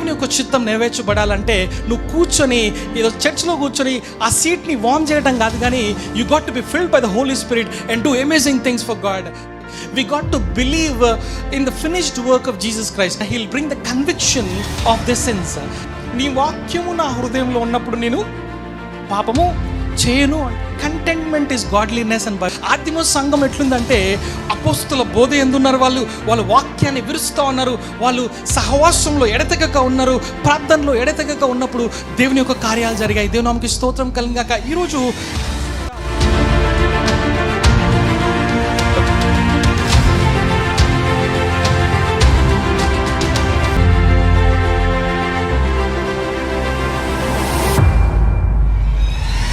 దేవుని యొక్క చిత్తం నెరవేర్చబడాలంటే నువ్వు కూర్చొని ఏదో చర్చ్లో కూర్చొని ఆ సీట్ని వార్మ్ చేయడం కాదు, కానీ you got to be filled by the Holy Spirit and do amazing things for God. We got to believe in the finished work of Jesus Christ. He'll bring the conviction of the sins. నీ వాక్యము నా హృదయంలో ఉన్నప్పుడు నేను పాపము చేయను. Contentment is godliness and ఆదిమ సంఘం ఎట్లుందంటే అపోస్తుల బోధ ఎందున్నారు, వాళ్ళు వాక్యాన్ని విరుస్తూ ఉన్నారు, వాళ్ళు సహవాసంలో ఎడతెగక ఉన్నారు, ప్రార్థనలో ఎడతెగక ఉన్నప్పుడు దేవుని యొక్క కార్యాలు జరిగాయి. దేవుని నామముకి స్తోత్రం కలుగుగాక. ఈరోజు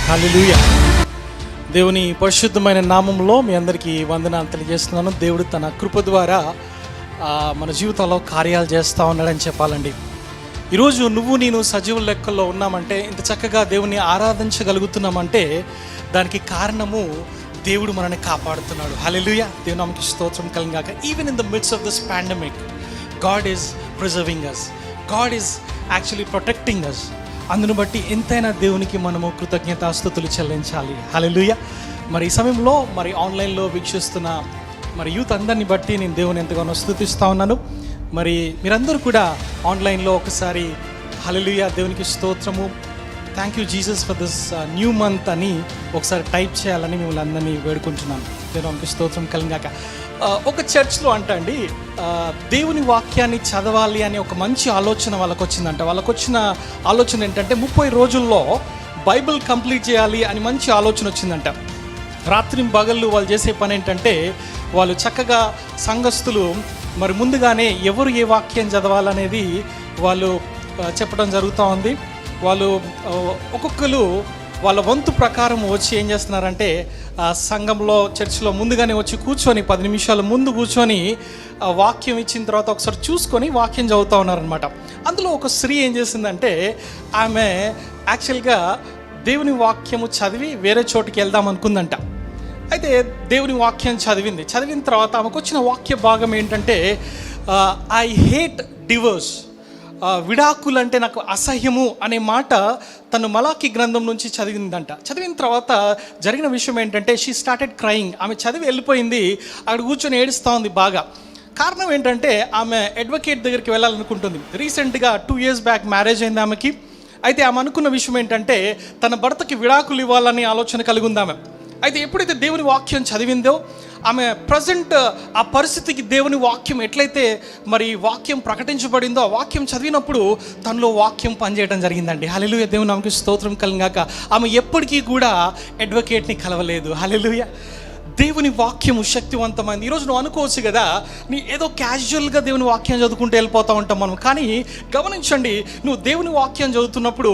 హల్లెలూయా. దేవుని పరిశుద్ధమైన నామంలో మీ అందరికీ వందనాలు తెలియజేస్తున్నాను. దేవుడు తన కృప ద్వారా మన జీవితంలో కార్యాలు చేస్తూ ఉన్నాడని చెప్పాలండి. ఈరోజు నువ్వు నేను సజీవుల లెక్కల్లో ఉన్నామంటే, ఇంత చక్కగా దేవుని ఆరాధించగలుగుతున్నామంటే దానికి కారణము దేవుడు మనల్ని కాపాడుతున్నాడు. హల్లెలూయా. దేవుని నామముకి స్తోత్రం కలుగుగాక. Even in the midst of this pandemic God is preserving us, God is actually protecting us. అందును బట్టి ఎంతైనా దేవునికి మనము కృతజ్ఞతాస్తుతులు చెల్లించాలి. హల్లెలూయా. మరి ఈ సమయంలో మరి ఆన్లైన్లో వీక్షిస్తున్న మరి యూత్ అందరిని బట్టి నేను దేవుని ఎంతగానో స్తుతిస్తూ ఉన్నాను. మరి మీరందరూ కూడా ఆన్లైన్లో ఒకసారి హల్లెలూయా, దేవునికి స్తోత్రము, thank you Jesus for this new month అని ఒకసారి టైప్ చేయాలని మిమ్మల్ని అందరినీ వేడుకుంటున్నాను. దేవునికి స్తోత్రం కలుగాక. ఒక చర్చ్లో అండి దేవుని వాక్యాన్ని చదవాలి అనే ఒక మంచి ఆలోచన వాళ్ళకు వచ్చిందంట. వాళ్ళకు వచ్చిన ఆలోచన ఏంటంటే 30 రోజుల్లో బైబిల్ కంప్లీట్ చేయాలి అని మంచి ఆలోచన వచ్చిందంట. రాత్రి పగళ్ళు వాళ్ళు చేసే పని ఏంటంటే, వాళ్ళు చక్కగా సంఘస్థులు మరి ముందుగానే ఎవరు ఏ వాక్యం చదవాలనేది వాళ్ళు చెప్పడం జరుగుతూ ఉంది. వాళ్ళు ఒక్కొక్కరు వాళ్ళ వంతు ప్రకారం వచ్చి ఏం చేస్తున్నారంటే, సంఘంలో చర్చిలో ముందుగానే వచ్చి కూర్చొని 10 నిమిషాల ముందు కూర్చొని వాక్యం ఇచ్చిన తర్వాత ఒకసారి చూసుకొని వాక్యం చదువుతూ ఉన్నారనమాట. అందులో ఒక స్త్రీ ఏం చేసిందంటే, ఆమె యాక్చువల్గా దేవుని వాక్యము చదివి వేరే చోటుకి వెళ్దాం అనుకుందంట. అయితే దేవుని వాక్యం చదివిన తర్వాత ఆమెకు వచ్చిన వాక్య భాగం ఏంటంటే, ఐ హేట్ డివోర్స్, విడాకులు అంటే నాకు అసహ్యము అనే మాట తను మలాకి గ్రంథం నుంచి చదివిందంట. చదివిన తర్వాత జరిగిన విషయం ఏంటంటే, షీ స్టార్టెడ్ క్రయింగ్. ఆమె చదివి వెళ్ళిపోయింది, అక్కడ కూర్చొని ఏడుస్తూ ఉంది బాగా. కారణం ఏంటంటే, ఆమె అడ్వకేట్ దగ్గరికి వెళ్ళాలనుకుంటుంది. రీసెంట్గా 2 years బ్యాక్ మ్యారేజ్ అయింది ఆమెకి. అయితే ఆమె అనుకున్న విషయం ఏంటంటే, తన భర్తకి విడాకులు ఇవ్వాలని ఆలోచన కలిగి ఉంది ఆమె. అయితే ఎప్పుడైతే దేవుని వాక్యం చదివిందో, ఆమె ప్రజెంట్ ఆ పరిస్థితికి దేవుని వాక్యం ఎట్లయితే మరి వాక్యం ప్రకటించబడిందో, ఆ వాక్యం చదివినప్పుడు తనలో వాక్యం పనిచేయడం జరిగిందండి. హల్లెలూయా. దేవుని నామముకి స్తోత్రం కలుగాక. ఆమె ఎప్పటికీ కూడా అడ్వకేట్ని కలవలేదు. హల్లెలూయా. దేవుని వాక్యము శక్తివంతమైంది. ఈరోజు నువ్వు అనుకోవచ్చు కదా, నీ ఏదో క్యాజువల్గా దేవుని వాక్యం చదువుకుంటూ వెళ్ళిపోతూ ఉంటాం మనం. కానీ గమనించండి, నువ్వు దేవుని వాక్యం చదువుతున్నప్పుడు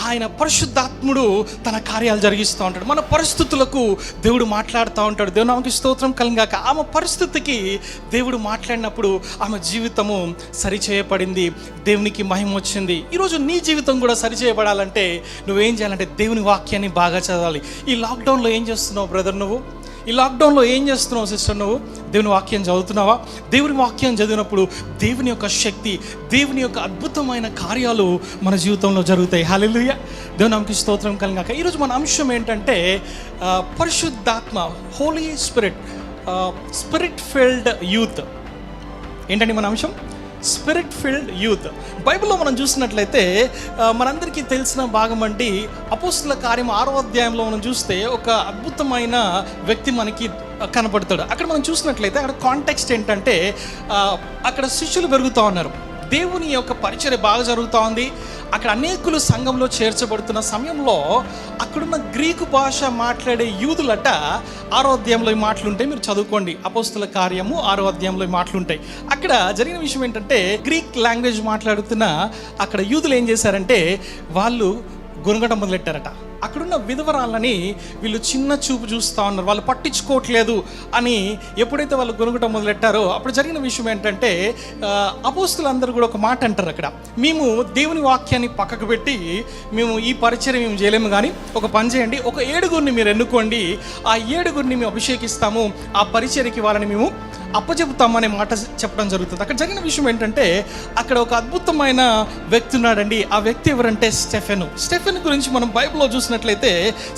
ఆయన పరిశుద్ధాత్ముడు తన కార్యాలు జరిగిస్తూ ఉంటాడు. మన పరిస్థితులకు దేవుడు మాట్లాడుతూ ఉంటాడు. దేవుని నామముకి స్తోత్రం కలుగాక. ఆమె పరిస్థితికి దేవుడు మాట్లాడినప్పుడు ఆమె జీవితము సరిచేయబడింది, దేవునికి మహిమ వచ్చింది. ఈరోజు నీ జీవితం కూడా సరిచేయబడాలంటే నువ్వేం చేయాలంటే, దేవుని వాక్యాన్ని బాగా చదవాలి. ఈ లాక్డౌన్లో ఏం చేస్తున్నావు బ్రదర్? ఈ లాక్డౌన్లో ఏం చేస్తున్నావు సిస్టర్? నువ్వు దేవుని వాక్యం చదువుతున్నావా? దేవుని వాక్యం చదివినప్పుడు దేవుని యొక్క శక్తి, దేవుని యొక్క అద్భుతమైన కార్యాలు మన జీవితంలో జరుగుతాయి. హల్లెలూయా. దేవుని నామముకి స్తోత్రం కలుగాక. ఈరోజు మన అంశం ఏంటంటే, పరిశుద్ధాత్మ, Holy Spirit, Spirit filled youth. ఏంటండి మన అంశం? Spirit filled youth. బైబిల్లో మనం చూసినట్లయితే మనందరికీ తెలిసిన భాగం అండి, అపోస్తల కార్యం 6వ అధ్యాయంలో మనం చూస్తే ఒక అద్భుతమైన వ్యక్తి మనకి కనపడతాడు. అక్కడ మనం చూసినట్లయితే అక్కడ కాంటెక్స్ట్ ఏంటంటే, అక్కడ శిష్యులు పెరుగుతూ ఉన్నారు, దేవుని యొక్క పరిచర్య బాగా జరుగుతూ ఉంది. అక్కడ అనేకులు సంఘంలో చేర్చబడుతున్న సమయంలో అక్కడున్న గ్రీకు భాష మాట్లాడే యూదులట 6వ అధ్యాయంలో ఈ మాటలుంటాయి. మీరు చదువుకోండి, అపోస్తల కార్యము 6వ అధ్యాయంలో ఈ మాటలుంటాయి. అక్కడ జరిగిన విషయం ఏంటంటే, గ్రీక్ లాంగ్వేజ్ మాట్లాడుతున్న అక్కడ యూదులు ఏం చేశారంటే, వాళ్ళు గుణగడం మొదలెట్టారట. అక్కడున్న విధవరాళ్ళని వీళ్ళు చిన్న చూపు చూస్తూ ఉన్నారు, వాళ్ళు పట్టించుకోవట్లేదు అని ఎప్పుడైతే వాళ్ళు గొనుగటం మొదలెట్టారో అప్పుడు జరిగిన విషయం ఏంటంటే అపోస్తులందరూ కూడా ఒక మాట అంటారు అక్కడ, మేము దేవుని వాక్యాన్ని పక్కకు పెట్టి మేము ఈ పరిచయం మేము చేయలేము, కానీ ఒక పని చేయండి, ఒక 7 మీరు ఎన్నుకోండి, ఆ 7 మేము అభిషేకిస్తాము, ఆ పరిచర్యకి వాళ్ళని మేము అప్పచెపుతామనే మాట చెప్పడం జరుగుతుంది. అక్కడ జరిగిన విషయం ఏంటంటే అక్కడ ఒక అద్భుతమైన వ్యక్తి ఉన్నాడండి. ఆ వ్యక్తి ఎవరంటే స్టెఫెన్ గురించి మనం బైబిల్లో చూసినట్లయితే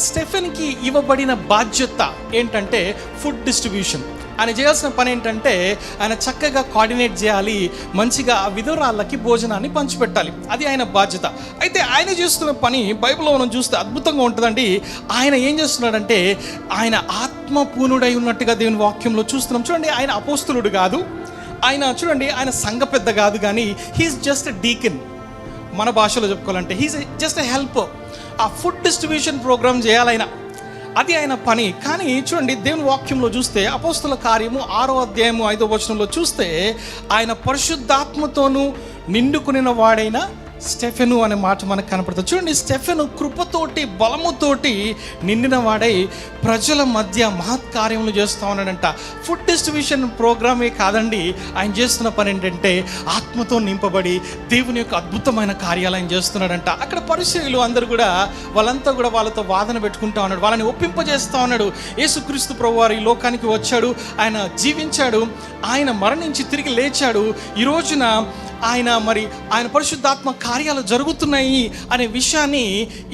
స్టెఫెన్కి ఇవ్వబడిన బాధ్యత ఏంటంటే ఫుడ్ డిస్ట్రిబ్యూషన్. ఆయన చేయాల్సిన పని ఏంటంటే ఆయన చక్కగా కోఆర్డినేట్ చేయాలి, మంచిగా ఆ విధవరాళ్ళకి భోజనాన్ని పంచిపెట్టాలి, అది ఆయన బాధ్యత. అయితే ఆయన చేస్తున్న పని బైబిల్లో మనం చూస్తే అద్భుతంగా ఉంటుందండి. ఆయన ఏం చేస్తున్నాడంటే ఆయన ఆత్మపూర్ణుడై ఉన్నట్టుగా దేవుని వాక్యంలో చూస్తున్నాం. చూడండి, ఆయన అపోస్తులుడు కాదు, ఆయన చూడండి ఆయన సంఘ పెద్ద కాదు, కానీ హీఈస్ జస్ట్ ఎ డీకెన్. మన భాషలో చెప్పుకోవాలంటే హీఈస్ జస్ట్ ఎ హెల్ప్. ఆ ఫుడ్ డిస్ట్రిబ్యూషన్ ప్రోగ్రామ్ చేయాలైనా, అది ఆయన పని. కానీ చూడండి దేవుని వాక్యంలో చూస్తే అపోస్తుల కార్యము 6వ అధ్యాయము 5వ వచనంలో చూస్తే ఆయన పరిశుద్ధాత్మతోనూ నిండుకునిన వాడైన స్టెఫెను అనే మాట మనకు కనపడుతుంది. చూడండి, స్టెఫెను కృపతోటి బలముతోటి నిండిన వాడై ప్రజల మధ్య మహత్కార్యములు చేస్తూ ఉన్నాడంట. ఫుడ్ డిస్ట్రిబ్యూషన్ ప్రోగ్రామే కాదండి, ఆయన చేస్తున్న పని ఏంటంటే ఆత్మతో నింపబడి దేవుని యొక్క అద్భుతమైన కార్యాలు ఆయన చేస్తున్నాడంట. అక్కడ పరిచయులు అందరూ కూడా వాళ్ళంతా కూడా వాళ్ళతో వాదన పెట్టుకుంటా ఉన్నాడు, వాళ్ళని ఒప్పింపజేస్తూ ఉన్నాడు. యేసుక్రీస్తు ప్రభువారు ఈ లోకానికి వచ్చాడు, ఆయన జీవించాడు, ఆయన మరణించి తిరిగి లేచాడు, ఈ రోజున ఆయన పరిశుద్ధాత్మ కార్యాలు జరుగుతున్నాయి అనే విషయాన్ని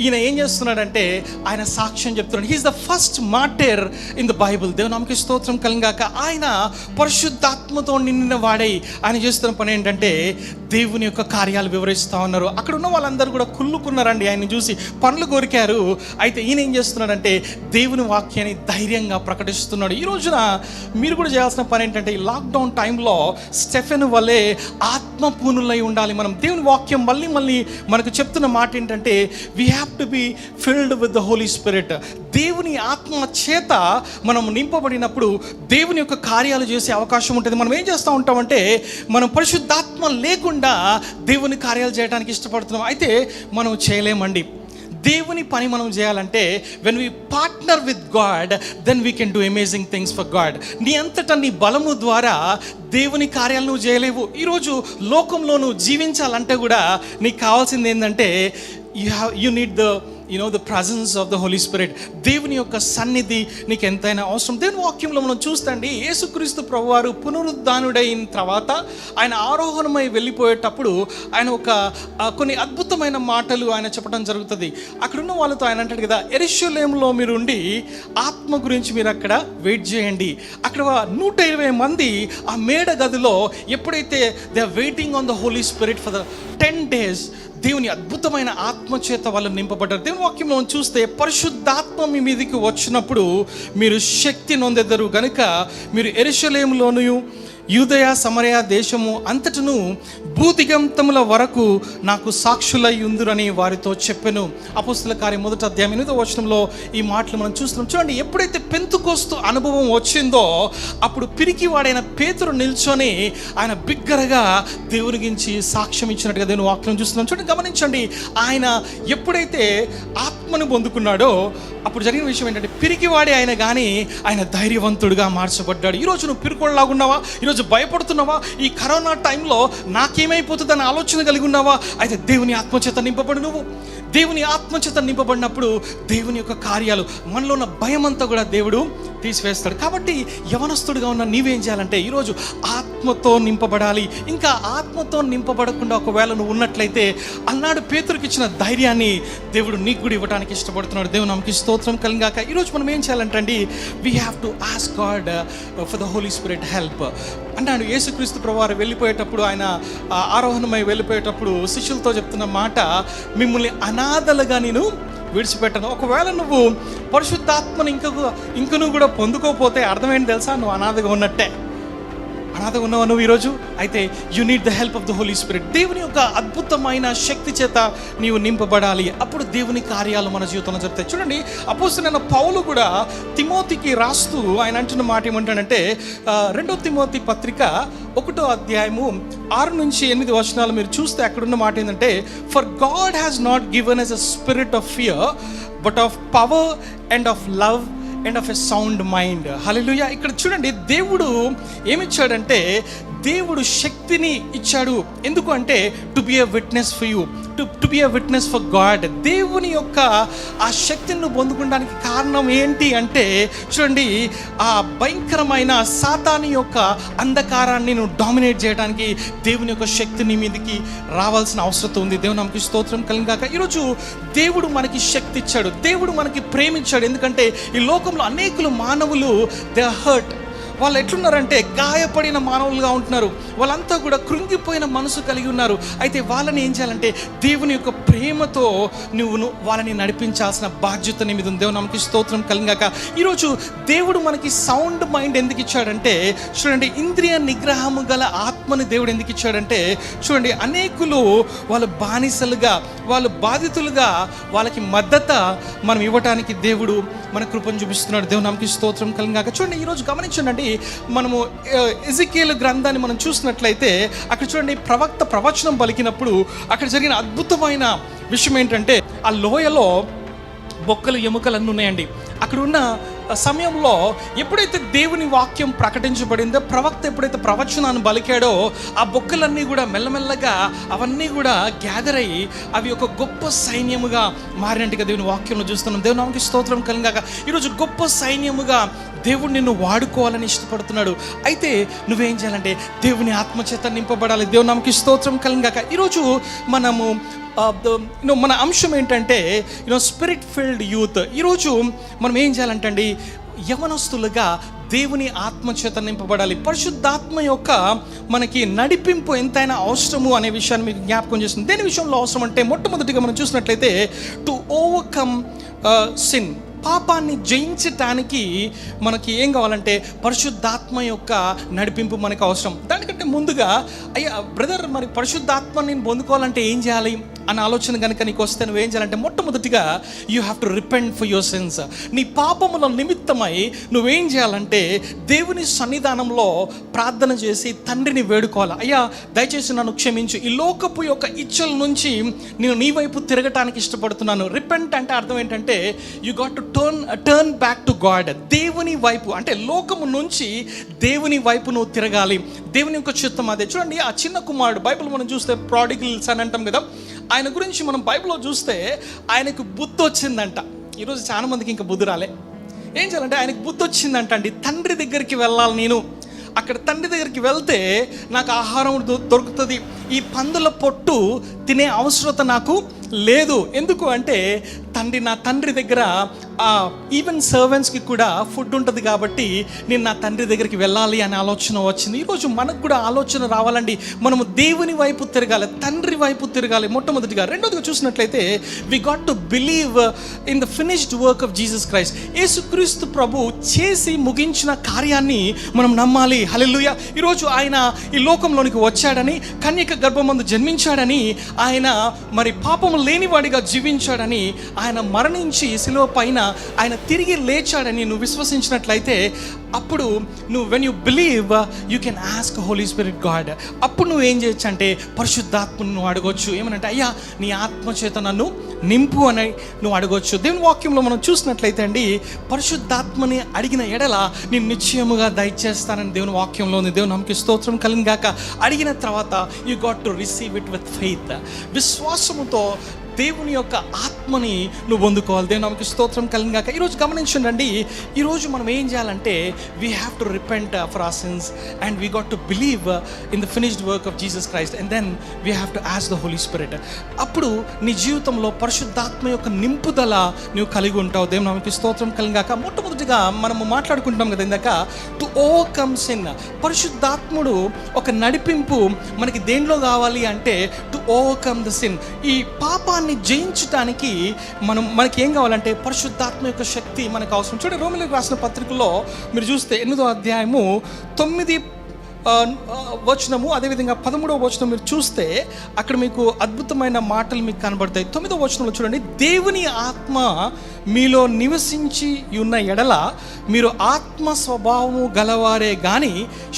ఈయన ఏం చేస్తున్నాడంటే ఆయన సాక్ష్యం చెప్తున్నాడు. He's the first martyr in the Bible. దేవునామకి స్తోత్రం కలిగాక. ఆయన పరిశుద్ధాత్మతో నిండిన వాడై ఆయన చేస్తున్న పని ఏంటంటే దేవుని యొక్క కార్యాలు వివరిస్తూ ఉన్నారు. అక్కడ ఉన్న వాళ్ళందరూ కూడా కుళ్ళుకున్నారండి, ఆయన చూసి పండ్లు కోరికారు. అయితే ఈయన ఏం చేస్తున్నాడంటే దేవుని వాక్యాన్ని ధైర్యంగా ప్రకటిస్తున్నాడు. ఈ రోజున మీరు కూడా చేయాల్సిన పని ఏంటంటే ఈ లాక్డౌన్ టైంలో స్టెఫెన్ వల్లే ఆత్మపూర్ణులై ఉండాలి. మనం దేవుని వాక్యం మళ్ళీ మనకు చెప్తున్న మాట ఏంటంటే we have to be filled with the Holy Spirit. దేవుని ఆత్మ చేత మనం నింపబడినప్పుడు దేవుని యొక్క కార్యాలు చేసే అవకాశం ఉంటుంది. మనం ఏం చేస్తూ ఉంటామంటే మనం పరిశుద్ధాత్మ లేకుండా దేవుని కార్యాలు చేయడానికి ఇష్టపడుతున్నాం, అయితే మనం చేయలేమండి. దేవుని పని మనం చేయాలంటే when we partner with God then we can do amazing things for God. నీ అంతటా నీ బలము ద్వారా దేవుని కార్యాలు నువ్వు చేయలేవు. ఈరోజు లోకంలో నువ్వు జీవించాలంటే కూడా నీకు కావాల్సింది ఏంటంటే you need the presence of the Holy Spirit. దేవుని యొక్క సన్నిధి నీకు ఎంతైనా అవసరం. దేవుని వాక్యంలో మనం చూస్తండి, యేసుక్రీస్తు ప్రభువారు పునరుద్ధానుడైన తర్వాత ఆయన ఆరోహణమై వెళ్ళిపోయేటప్పుడు ఆయన కొన్ని అద్భుతమైన మాటలు ఆయన చెప్పడం జరుగుతుంది. అక్కడున్న వాళ్ళతో ఆయన అంటాడు కదా, యెరూషలేములో మీరు ఉండి ఆత్మ గురించి మీరు అక్కడ వెయిట్ చేయండి. అక్కడ 120 మంది ఆ మేడ గదిలో ఎప్పుడైతే they are waiting on the Holy Spirit for the 10 days దేవుని అద్భుతమైన ఆత్మచేత వాళ్ళు నింపబడ్డారు. దేవుని వాక్యంలో చూస్తే పరిశుద్ధాత్మ మీ మీదకి వచ్చినప్పుడు మీరు శక్తి నొందెదరు గనుక మీరు యెరూషలేములోను యూదయ సమరయ దేశము అంతటను భూదిగంతముల వరకు నాకు సాక్షులై ఉందురని వారితో చెప్పెను. అపోస్తల కార్యం 1వ అధ్యాయం 8వ వచనంలో ఈ మాటలు మనం చూస్తున్నాం. చూడండి, ఎప్పుడైతే పెంతుకోస్తు అనుభవం వచ్చిందో అప్పుడు పిరికివాడైన పేతురు నిల్చొని ఆయన బిగ్గరగా దేవుని గురించి సాక్ష్యం ఇచ్చినట్టుగా దేవుని వాక్యం చూస్తున్నాం. చూడండి, గమనించండి, ఆయన ఎప్పుడైతే ఆత్మను పొందుకున్నాడో అప్పుడు జరిగిన విషయం ఏంటంటే పిరికివాడే ఆయన కానీ ఆయన ధైర్యవంతుడిగా మార్చబడ్డాడు. ఈరోజు నువ్వు పిరికోళ్ళలాగున్నావా? ఈరోజు భయపడుతున్నావా? ఈ కరోనా టైంలో నాకేమైపోతుందని ఆలోచన కలిగి ఉన్నావా? అయితే దేవుని ఆత్మచేత నింపబడి నువ్వు దేవుని ఆత్మచేత నింపబడినప్పుడు దేవుని యొక్క కార్యాలు మనలో ఉన్న భయం అంతా కూడా దేవుడు తీసివేస్తాడు. కాబట్టి యవనస్తుడిగా ఉన్న నీవేం చేయాలంటే ఈరోజు ఆత్మతో నింపబడాలి. ఇంకా ఆత్మతో నింపబడకుండా ఒకవేళ నువ్వు ఉన్నట్లయితే అన్నాడు పేతురుకి ఇచ్చిన ధైర్యాన్ని దేవుడు నీకు కూడా ఇవ్వడానికి ఇష్టపడుతున్నాడు. దేవుడు నామకి స్తోత్రం కలిగాక. ఈరోజు మనం ఏం చేయాలంటే అండి, we have to ask God for the Holy Spirit help అన్నాడు. యేసుక్రీస్తు ప్రభువారు వెళ్ళిపోయేటప్పుడు, ఆయన ఆరోహణమై వెళ్ళిపోయేటప్పుడు శిష్యులతో చెప్తున్న మాట, మిమ్మల్ని అనాథలుగా నేను విడిచిపెట్టను. ఒకవేళ నువ్వు పరిశుద్ధాత్మను ఇంకను కూడా పొందుకోకపోతే అర్థమేంటి తెలుసా? నువ్వు అనాథగా ఉన్నట్టే. నాతో ఉన్నావా నువ్వు ఈరోజు? అయితే you need the help of the Holy Spirit. దేవుని యొక్క అద్భుతమైన శక్తి చేత నీవు నింపబడాలి. అప్పుడు దేవుని కార్యాలు మన జీవితంలో జరుగుతాయి. చూడండి, అపోస్తలుడైన పౌలు కూడా తిమోతికి రాస్తూ ఆయన అంటున్న మాట ఏమంటాడంటే, 2 తిమోతి పత్రిక 1వ అధ్యాయము 6-8 వచనాలు మీరు చూస్తే అక్కడున్న మాట ఏంటంటే, for God has not given us a spirit of fear but of power and of love and of a sound mind. హల్లెలూయా. ఇక్కడ చూడండి, దేవుడు ఏమిచ్చాడంటే, దేవుడు శక్తిని ఇచ్చాడు. ఎందుకు అంటే to be a witness for you, to be a witness for God. దేవుని యొక్క ఆ శక్తిని నువ్వు పొందుకోవడానికి కారణం ఏంటి అంటే, చూడండి, ఆ భయంకరమైన సాతాను యొక్క అంధకారాన్ని నువ్వు డామినేట్ చేయడానికి దేవుని యొక్క శక్తి నీ మీదకి రావాల్సిన అవసరం ఉంది. దేవుని నామమునకు స్తోత్రం కలుగుగాక. ఈరోజు దేవుడు మనకి శక్తి ఇచ్చాడు, దేవుడు మనకి ప్రేమించాడు. ఎందుకంటే ఈ లోకంలో అనేకులు మానవులు దే ఆర్ హర్ట్. వాళ్ళు ఎట్లున్నారంటే గాయపడిన మానవులుగా ఉంటున్నారు. వాళ్ళంతా కూడా కృంగిపోయిన మనసు కలిగి ఉన్నారు. అయితే వాళ్ళని ఏం చేయాలంటే దేవుని యొక్క ప్రేమతో నువ్వు వాళ్ళని నడిపించాల్సిన బాధ్యత నీ మీద ఉంది. దేవుని నామమునకు స్తోత్రం కలుగాక. ఈరోజు దేవుడు మనకి సౌండ్ మైండ్ ఎందుకు ఇచ్చాడంటే, చూడండి, ఇంద్రియ నిగ్రహము గల ఆత్మని దేవుడు ఎందుకు ఇచ్చాడంటే, చూడండి, అనేకులు వాళ్ళు బానిసలుగా, వాళ్ళు బాధితులుగా, వాళ్ళకి మద్దతు మనం ఇవ్వటానికి దేవుడు మన కృపను చూపిస్తున్నాడు. దేవుని నామమునకు స్తోత్రం కలుగాక. చూడండి, ఈరోజు గమనించండి, మనము ఎజెకియేలు గ్రంథాన్ని మనం చూసినట్లయితే అక్కడ చూడండి, ప్రవక్త ప్రవచనం పలికినప్పుడు అక్కడ జరిగిన అద్భుతమైన విషయం ఏంటంటే, ఆ లోయలో బొక్కలు ఎముకలన్నీ ఉన్నాయండి. అక్కడ ఉన్న సమయంలో ఎప్పుడైతే దేవుని వాక్యం ప్రకటించబడిందో, ప్రవక్త ఎప్పుడైతే ప్రవచనాన్ని పలికాడో, ఆ బొక్కలన్నీ కూడా మెల్లమెల్లగా అవన్నీ కూడా గ్యాదర్ అయ్యి అవి ఒక గొప్ప సైన్యముగా మారినట్టుగా దేవుని వాక్యంలో చూస్తున్నాం. దేవుని నామమునకు స్తోత్రం కలుగాక. ఈరోజు గొప్ప సైన్యముగా దేవుడు నిన్ను వాడుకోవాలని ఇష్టపడుతున్నాడు. అయితే నువ్వేం చేయాలంటే దేవుని ఆత్మచేత నింపబడాలి. దేవుని నామమునకు స్తోత్రం కలుగాక. ఈరోజు మనము మన అంశం ఏంటంటే స్పిరిట్ ఫిల్డ్ యూత్. ఈరోజు మనం ఏం చేయాలంటే అండి, యవనస్తులుగా దేవుని ఆత్మచేత నింపబడాలి. పరిశుద్ధాత్మ యొక్క మనకి నడిపింపు ఎంతైనా అవసరము అనే విషయాన్ని మీకు జ్ఞాపకం చేస్తుంది. దేని విషయంలో అవసరం అంటే, మొట్టమొదటిగా మనం చూసినట్లయితే టు ఓవర్కమ్ సిన్, పాపాన్ని జయించటానికి మనకి ఏం కావాలంటే పరిశుద్ధాత్మ యొక్క నడిపింపు మనకు అవసరం. దానికంటే ముందుగా, అయ్యా బ్రదర్, మరి పరిశుద్ధాత్మని నేను పొందుకోవాలంటే ఏం చేయాలి అన్న ఆలోచన కనుక నీకు వస్తే నువ్వేం చేయాలంటే, మొట్టమొదటిగా you have to repent for your sins. నీ పాపముల నిమిత్తమై నువ్వేం చేయాలంటే దేవుని సన్నిధానంలో ప్రార్థన చేసి తండ్రిని వేడుకోవాలి. అయ్యా దయచేసి నన్ను క్షమించు, ఈ లోకపు యొక్క ఇచ్చల నుంచి నేను నీ వైపు తిరగటానికి ఇష్టపడుతున్నాను. రిపెంట్ అంటే అర్థం ఏంటంటే you got to turn back to God. దేవుని వైపు అంటే లోకము నుంచి దేవుని వైపు నువ్వు తిరగాలి. దేవుని యొక్క చిత్తం అదే. చూడండి, ఆ చిన్న కుమారుడు, బైబిల్ మనం చూస్తే ప్రాడిగల్స్ అని అంటాం కదా, ఆయన గురించి మనం బైబిల్లో చూస్తే ఆయనకు బుద్ధి వచ్చిందంట. ఈరోజు చాలా మందికి ఇంకా బుద్ధి రాలే. ఏం చేయాలంటే ఆయనకు బుద్ధి వచ్చిందంట అండి, తండ్రి దగ్గరికి వెళ్ళాలి నేను. అక్కడ తండ్రి దగ్గరికి వెళ్తే నాకు ఆహారం దొరుకుతుంది, ఈ పందుల పొట్టు తినే అవసరత నాకు లేదు. ఎందుకు అంటే నా తండ్రి దగ్గర ఈవెన్ సర్వెంట్స్కి కూడా ఫుడ్ ఉంటుంది కాబట్టి నేను నా తండ్రి దగ్గరికి వెళ్ళాలి అనే ఆలోచన వచ్చింది. ఈరోజు మనకు కూడా ఆలోచన రావాలండి, మనము దేవుని వైపు తిరగాలి, తండ్రి వైపు తిరగాలి మొట్టమొదటిగా. రెండోదిగా చూసినట్లయితే we got to believe in the finished work of Jesus Christ. యేసుక్రీస్తు ప్రభు చేసి ముగించిన కార్యాన్ని మనం నమ్మాలి. హల్లెలూయా. ఈరోజు ఆయన ఈ లోకంలోనికి వచ్చాడని, కన్యక గర్భమందు జన్మించాడని, ఆయన మరి పాపము లేనివాడిగా జీవించాడని, ఆయన మరణించి శిలువ పైన ఆయన తిరిగి లేచాడని నువ్వు విశ్వసించినట్లయితే, అప్పుడు నువ్వు when you believe you can ask Holy Spirit God. అప్పుడు నువ్వు ఏం చేయొచ్చు అంటే పరిశుద్ధాత్మను నువ్వు అడగొచ్చు. ఏమనంటే, అయ్యా నీ ఆత్మచేత నన్ను నింపు అని నువ్వు అడగొచ్చు. దేవుని వాక్యంలో మనం చూసినట్లయితే అండి, పరిశుద్ధాత్మని అడిగిన ఎడల నేను నిశ్చయముగా దయచేస్తానని దేవుని వాక్యంలో ఉంది. దేవుని నామమునకు స్తోత్రం కలుగుగాక. అడిగిన తర్వాత you got to receive it with faith. విశ్వాసముతో దేవుని యొక్క ఆత్మని నువ్వు పొందుకోవాలి. దేవుని నామమునకు స్తోత్రం కలుగుగాక. ఈరోజు గమనించండి, ఈరోజు మనం ఏం చేయాలంటే we have to repent for our sins and we got to believe in the finished work of Jesus Christ and then we have to ask the Holy Spirit. అప్పుడు నీ జీవితంలో పరిశుద్ధాత్మ యొక్క నింపుదల నువ్వు కలిగి ఉంటావు. దేవుని నామమునకు స్తోత్రం కలుగుగాక. మొట్టమొదటిగా మనము మాట్లాడుకుంటాం కదా ఇందాక, టు ఓవర్కమ్ సిన్. పరిశుద్ధాత్ముడు ఒక నడిపింపు మనకి దేనిలో కావాలి అంటే టు ఓవర్కమ్ ద సిన్. ఈ పాపాన్ని జయించడానికి మనకి ఏం కావాలంటే పరిశుద్ధాత్మ యొక్క శక్తి మనకు అవసరం. చూడండి, రోమీయులకు రాసిన పత్రికలో మీరు చూస్తే 8వ అధ్యాయము 9 వచనము, అదేవిధంగా 13వ వచనం మీరు చూస్తే అక్కడ మీకు అద్భుతమైన మాటలు మీకు కనబడతాయి. 9వ వచనంలో చూడండి, దేవుని ఆత్మ మీలో నివసించి ఉన్న ఎడల మీరు ఆత్మ స్వభావము గలవారే కానీ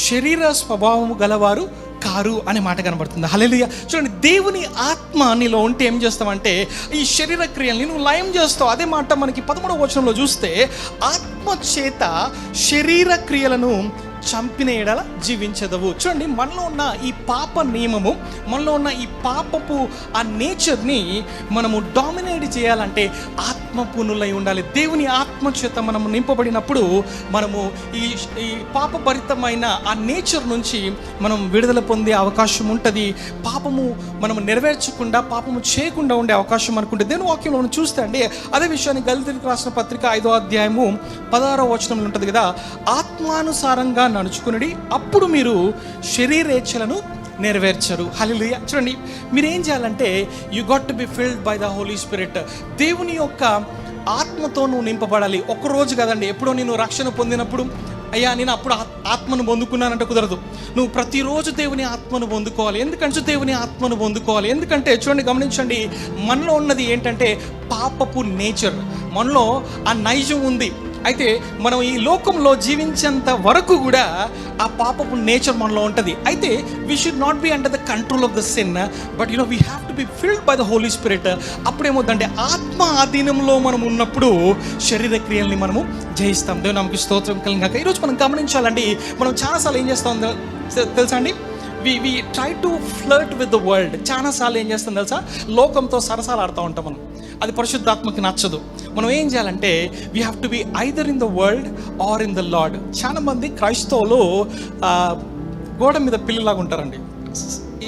శరీర స్వభావము గలవారు కారు అనే మాట కనబడుతుంది. హల్లెలూయా. చూడండి, దేవుని ఆత్మ నీలో ఉంటే ఏం చేస్తామంటే ఈ శరీర క్రియల్ని నువ్వు లయం చేస్తావు. అదే మాట మనకి 13వ వచనంలో చూస్తే, ఆత్మ చేత శరీర క్రియలను చంపిన ఎడల జీవించదవు. చూడండి, మనలో ఉన్న ఈ పాప నియమము, మనలో ఉన్న ఈ పాపపు ఆ నేచర్ని మనము డామినేట్ చేయాలంటే ఆత్మపూర్ణులై ఉండాలి. దేవుని ఆత్మ చేత మనము నింపబడినప్పుడు మనము ఈ పాపభరితమైన ఆ నేచర్ నుంచి మనం విడుదల పొందే అవకాశం ఉంటుంది. పాపము మనము నెరవేర్చకుండా, పాపము చేయకుండా ఉండే అవకాశం మనకుంటే. దేవుని వాక్యంలో మనం చూస్తే అండి, అదే విషయాన్ని గలతీయులకు రాసిన పత్రిక 5వ అధ్యాయము 16వ వచనంలో ఉంటుంది కదా, ఆత్మానుసారంగా నడుచుకుని అప్పుడు మీరు శరీరేచ్ఛలను నెరవేర్చరు. హల్లెలూయా. చూడండి, మీరు ఏం చేయాలంటే you got to be filled by the Holy Spirit. దేవుని యొక్క ఆత్మతో నువ్వు నింపబడాలి. ఒక్కరోజు కదండి, ఎప్పుడో నేను రక్షణ పొందినప్పుడు అయ్యా నేను అప్పుడు ఆత్మను పొందుకున్నానంటే కుదరదు. నువ్వు ప్రతిరోజు దేవుని ఆత్మను పొందుకోవాలి. ఎందుకంటే దేవుని ఆత్మను పొందుకోవాలి. ఎందుకంటే చూడండి, గమనించండి, మనలో ఉన్నది ఏంటంటే పాపపు నేచర్, మనలో ఆ నైజం ఉంది. అయితే మనం ఈ లోకంలో జీవించేంత వరకు కూడా ఆ పాపపు నేచర్ మనలో ఉంటుంది. అయితే we should not be under the control of the sin, but we have to be filled by the Holy Spirit. అప్పుడేమవుతుందంటే ఆత్మ ఆధీనంలో మనం ఉన్నప్పుడు శరీర క్రియల్ని మనము జయిస్తాం. దేవుని నామముకి స్తోత్రం కలుగుగాక. ఈరోజు మనం గమనించాలండి, మనం చాలాసార్లు ఏం చేస్తాం తెలుసా అండి, we try to flirt with the world. చాలాసార్లు ఏం చేస్తాం తెలుసా, లోకంతో సరసాలు ఆడుతూ ఉంటాం మనం. అది పరిశుద్ధాత్మకి నచ్చదు. మనం ఏం చేయాలంటే we have to be either in the world or in the Lord. చాలా మంది క్రైస్తవులు గోడ మీద పిల్లలాగా ఉంటారండి.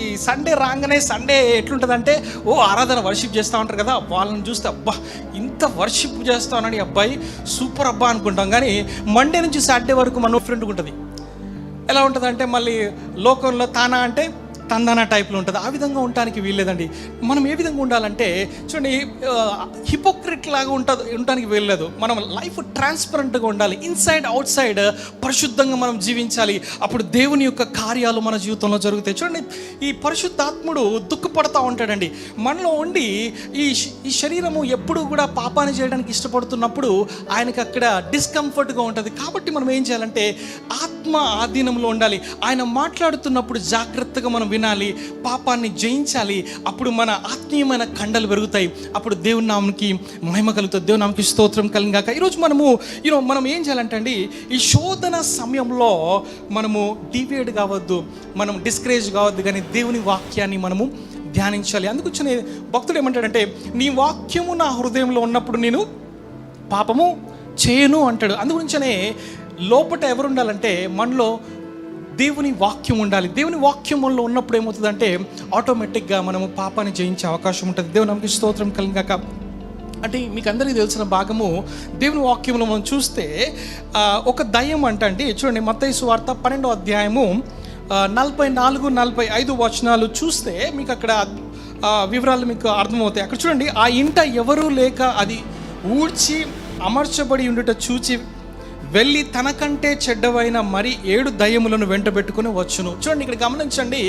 ఈ సండే రాగానే, సండే ఎట్లుంటుందంటే ఆరాధన వర్షిప్ చేస్తూ ఉంటారు కదా, వాళ్ళని చూస్తే అబ్బా ఇంత వర్షిప్ చేస్తానని అబ్బాయి సూపర్ అబ్బా అనుకుంటాం. కానీ మండే నుంచి సాటర్డే వరకు మన ఫ్రెండ్గా ఉంటుంది. ఎలా ఉంటుందంటే మళ్ళీ లోకంలో తానా అంటే తందానా టైప్లో ఉంటుంది. ఆ విధంగా ఉండటానికి వీల్లేదండి. మనం ఏ విధంగా ఉండాలంటే చూడండి, హిపోక్రిట్ లాగా ఉండటానికి వీల్లేదు. మనం లైఫ్ ట్రాన్స్పరెంట్గా ఉండాలి. ఇన్సైడ్ అవుట్ సైడ్ పరిశుద్ధంగా మనం జీవించాలి. అప్పుడు దేవుని యొక్క కార్యాలు మన జీవితంలో జరుగుతాయి. చూడండి, ఈ పరిశుద్ధాత్ముడు దుఃఖపడతా ఉంటాడండి. మనలో ఉండి ఈ శరీరము ఎప్పుడు కూడా పాపాన్ని చేయడానికి ఇష్టపడుతున్నప్పుడు ఆయనకి అక్కడ డిస్కంఫర్ట్గా ఉంటుంది. కాబట్టి మనం ఏం చేయాలంటే ఆత్మ ఆధీనంలో ఉండాలి. ఆయన మాట్లాడుతున్నప్పుడు జాగ్రత్తగా మనం వినాలి, పాపాన్ని జయించాలి. అప్పుడు మన ఆత్మీయమైన కండలు పెరుగుతాయి. అప్పుడు దేవుని నామముకి మహిమ కలుగుతుంది. దేవుని నామముకి స్తోత్రం కలుగుగాక. ఈరోజు మనం ఏం చేయాలంటే అండి, ఈ శోధన సమయంలో మనము డివియేట్ కావద్దు, మనం డిస్కరేజ్ కావద్దు, కానీ దేవుని వాక్యాన్ని మనము ధ్యానించాలి. అందుకొచ్చిన భక్తుడు ఏమంటాడంటే, నీ వాక్యము నా హృదయంలో ఉన్నప్పుడు నేను పాపము చేయను అంటాడు. అందుగురించనే లోపట ఎవరు ఉండాలంటే మనలో దేవుని వాక్యం ఉండాలి. దేవుని వాక్యంలో ఉన్నప్పుడు ఏమవుతుందంటే ఆటోమేటిక్గా మనము పాపాన్ని జయించే అవకాశం ఉంటుంది. దేవుని నామముకి స్తోత్రం కలుగుగాక. అంటే మీకు అందరికీ తెలిసిన భాగము దేవుని వాక్యంలో మనం చూస్తే ఒక దయ్యం అండి. చూడండి, మత్తయి సువార్త 12వ అధ్యాయము 44-45 వచనాలు చూస్తే మీకు అక్కడ వివరాలు మీకు అర్థమవుతాయి. అక్కడ చూడండి, ఆ ఇంట ఎవరూ లేక అది ఊడ్చి అమర్చబడి ఉండుట చూచి వెళ్ళి తనకంటే చెడ్డవైన మరి 7 దయ్యములను వెంట పెట్టుకుని వచ్చును. చూడండి, ఇక్కడ గమనించండి,